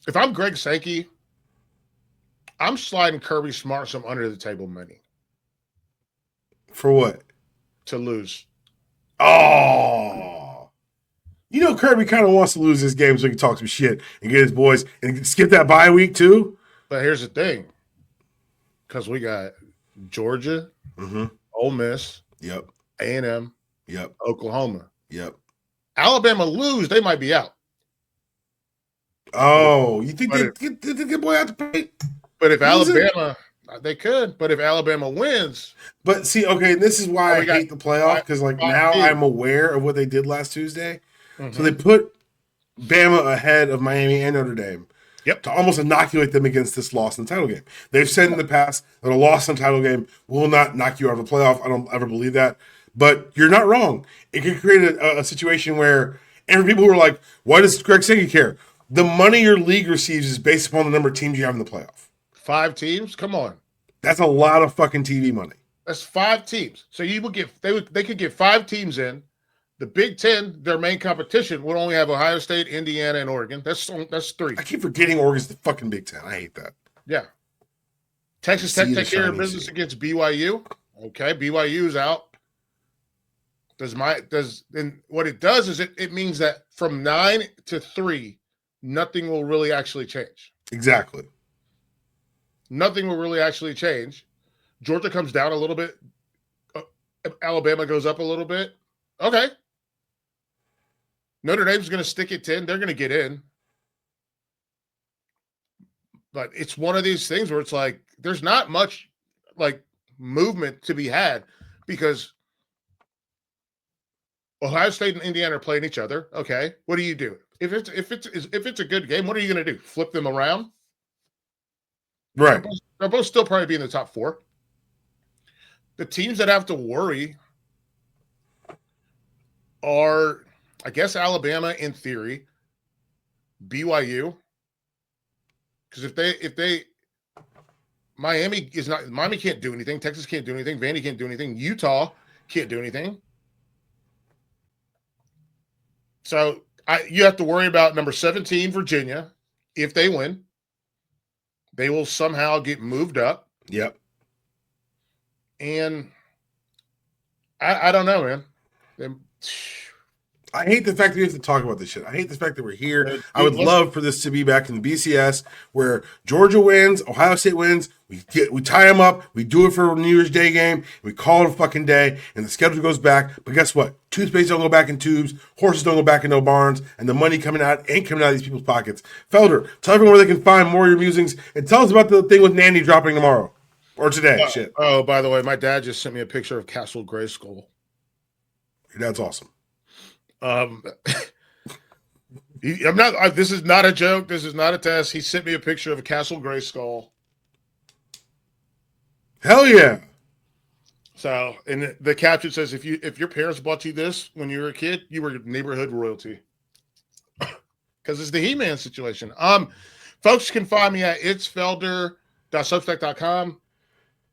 S2: if I'm Greg Sankey, I'm sliding Kirby Smart some under the table money.
S1: For what?
S2: To lose.
S1: Oh. You know Kirby kind of wants to lose this game so he can talk some shit and get his boys and skip that bye week too.
S2: But here's the thing, because we got Georgia, Ole Miss,
S1: Yep.
S2: A&M,
S1: Yep.
S2: Oklahoma.
S1: Yep.
S2: Alabama lose, they might be out.
S1: Oh, you think they get the boy out to play?
S2: But if Alabama, they could. But if Alabama wins,
S1: but see, okay, this is why I hate the playoff, because like now I'm aware of what they did last Tuesday. So they put Bama ahead of Miami and Notre Dame.
S2: Yep.
S1: To almost inoculate them against this loss in the title game. They've said in the past that a loss in the title game will not knock you out of the playoff. I don't ever believe that. But you're not wrong. It could create a situation where every people who are like, why does Greg Sankey care? The money your league receives is based upon the number of teams you have in the playoff.
S2: 5 teams? Come on.
S1: That's a lot of fucking TV money.
S2: That's 5 teams. So you would get they could get 5 teams in. The Big Ten, their main competition, would only have Ohio State, Indiana, and Oregon. That's 3.
S1: I keep forgetting Oregon's the fucking Big Ten. I hate that.
S2: Yeah. Texas Tech take care of business against BYU. Okay, BYU's out. And what it does is it means that from 9 to 3, nothing will really actually change.
S1: Exactly.
S2: Nothing will really actually change. Georgia comes down a little bit. Alabama goes up a little bit. Okay. Notre Dame's going to stick at 10. They're going to get in. But it's one of these things where it's like there's not much like movement to be had because Ohio State and Indiana are playing each other. Okay. What do you do? If it's a good game, what are you going to do? Flip them around?
S1: Right.
S2: They'll both still probably be in the top 4. The teams that have to worry are, I guess, Alabama in theory, BYU, because if Miami can't do anything, Texas can't do anything, Vandy can't do anything, Utah can't do anything. So you have to worry about number 17, Virginia. If they win, they will somehow get moved up.
S1: Yep.
S2: And I don't know, man.
S1: I hate the fact that we have to talk about this shit. I hate the fact that we're here. I would love for this to be back in the BCS where Georgia wins, Ohio State wins, we tie them up, we do it for a New Year's Day game, we call it a fucking day, and the schedule goes back. But guess what? Toothpaste don't go back in tubes, horses don't go back in no barns, and the money coming out ain't coming out of these people's pockets. Felder, tell everyone where they can find more of your musings, and tell us about the thing with Nanny dropping tomorrow or today. Shit.
S2: Oh, by the way, my dad just sent me a picture of Castle Grayskull.
S1: Your dad's awesome.
S2: This is not a joke. This is not a test. He sent me a picture of a Castle Grayskull.
S1: Hell yeah.
S2: So, and the caption says, if your parents bought you this when you were a kid, you were neighborhood royalty. Because it's the He-Man situation. Folks can find me at itsfelder.substack.com.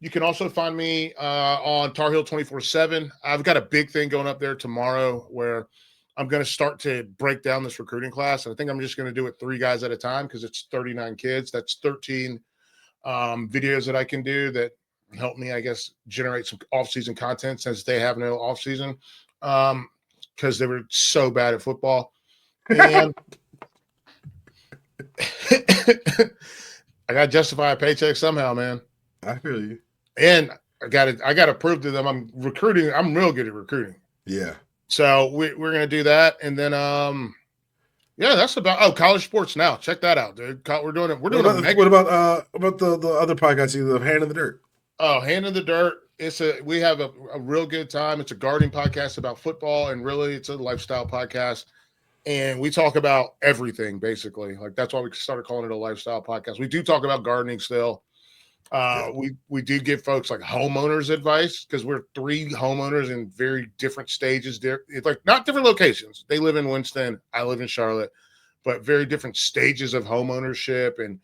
S2: You can also find me on Tar Heel 24/7. I've got a big thing going up there tomorrow where I'm going to start to break down this recruiting class. And I think I'm just going to do it 3 guys at a time because it's 39 kids. That's 13 videos that I can do that help me, I guess, generate some off-season content since they have no off-season because they were so bad at football. And I got to justify a paycheck somehow, man.
S1: I feel you.
S2: And I got to prove to them I'm recruiting. I'm real good at recruiting.
S1: Yeah.
S2: So we're going to do that. And then, that's about, college sports now. Check that out, dude. We're doing it.
S1: What about the other podcast, the Hand in the Dirt?
S2: Oh, Hand in the Dirt. We have a real good time. It's a gardening podcast about football, and really it's a lifestyle podcast. And we talk about everything, basically. Like, that's why we started calling it a lifestyle podcast. We do talk about gardening still. We do give folks like homeowners advice because we're 3 homeowners in very different stages. It's like not different locations. They live in Winston. I live in Charlotte, but very different stages of homeownership. And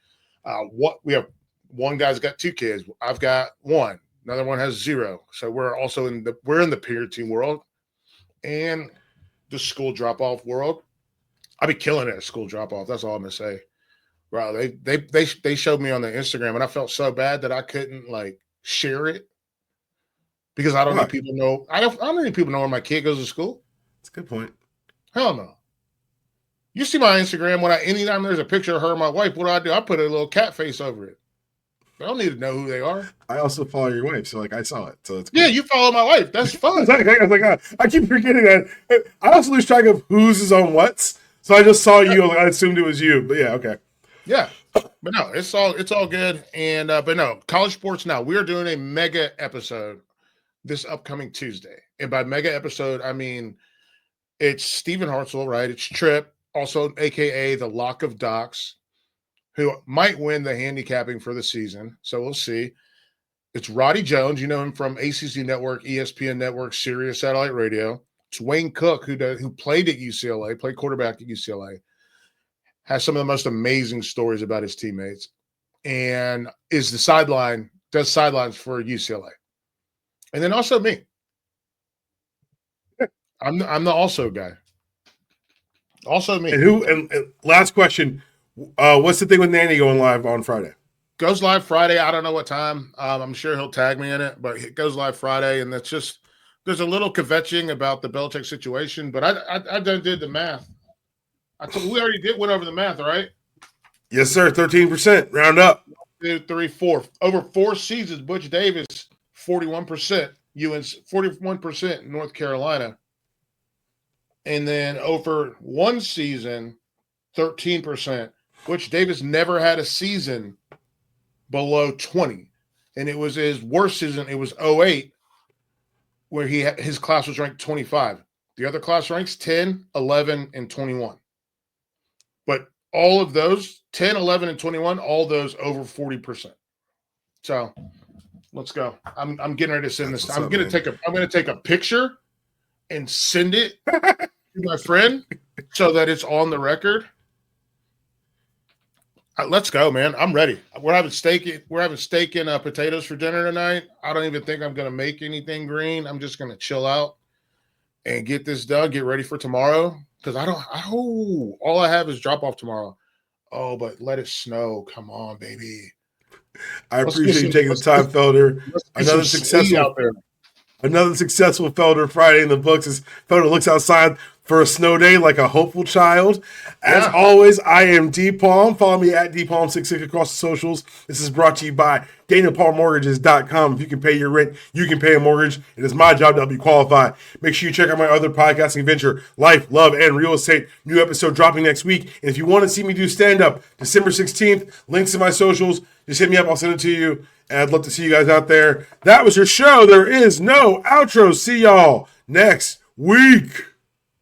S2: we have one guy's got 2 kids. I've got 1. Another one has 0. So we're also in the parenting world and the school drop-off world. I'll be killing it at school drop-off. That's all I'm gonna say. Bro, they showed me on the Instagram, and I felt so bad that I couldn't like share it because I don't need people know. I don't need people know where my kid goes to school.
S1: That's a good point.
S2: Hell no. You see my Instagram anytime there's a picture of her and my wife, what do? I put a little cat face over it. I don't need to know who they are.
S1: I also follow your wife, so like I saw it. So it's cool.
S2: Yeah, you follow my wife. That's fun.
S1: I keep forgetting that. I also lose track of whose is on what's. So I just saw you. I assumed it was you. But yeah, okay.
S2: Yeah, but no, it's all good. And but no, college sports now. We are doing a mega episode this upcoming Tuesday, and by mega episode I mean it's Stephen Hartzell, right? It's Tripp, also AKA the Lock of Docs, who might win the handicapping for the season. So we'll see. It's Roddy Jones. You know him from ACC Network, ESPN Network, Sirius Satellite Radio. It's Wayne Cook, who played at UCLA, played quarterback at UCLA, has some of the most amazing stories about his teammates, and does sidelines for UCLA. And then also me. I'm the also guy. Also me.
S1: And last question. What's the thing with Nanny going live on Friday?
S2: Goes live Friday. I don't know what time. I'm sure he'll tag me in it, but it goes live Friday. And that's just, there's a little kvetching about the Belichick situation, but I done did the math. We already went over the math, right?
S1: Yes, sir. 13%. Round up.
S2: 1, 2, 3, 4. Over 4 seasons, Butch Davis, 41%. UNC, 41% in North Carolina. And then over 1 season, 13%. Butch Davis never had a season below 20. And it was his worst season. It was 08, where his class was ranked 25. The other class ranks 10, 11, and 21. But all of those, 10, 11, and 21, all those over 40%. So let's go. I'm getting ready to send this. I'm going to take a picture and send it to my friend so that it's on the record. Let's go, man. I'm ready. We're having steak and potatoes for dinner tonight. I don't even think I'm going to make anything green. I'm just going to chill out and get this done, get ready for tomorrow. Because all I have is drop off tomorrow. Oh, but let it snow. Come on, baby.
S1: I appreciate you taking the time, Felder. Another successful Felder Friday in the books as Felder looks outside for a snow day like a hopeful child. As always, I am D Palm. Follow me at DPalm66 across the socials. This is brought to you by DanielPaulMortgages.com. If you can pay your rent, you can pay a mortgage. It is my job to help you qualify. Make sure you check out my other podcasting venture, Life, Love, and Real Estate. New episode dropping next week. And if you want to see me do stand-up, December 16th, links in my socials. Just hit me up. I'll send it to you. And I'd love to see you guys out there. That was your show. There is no outro. See y'all next week.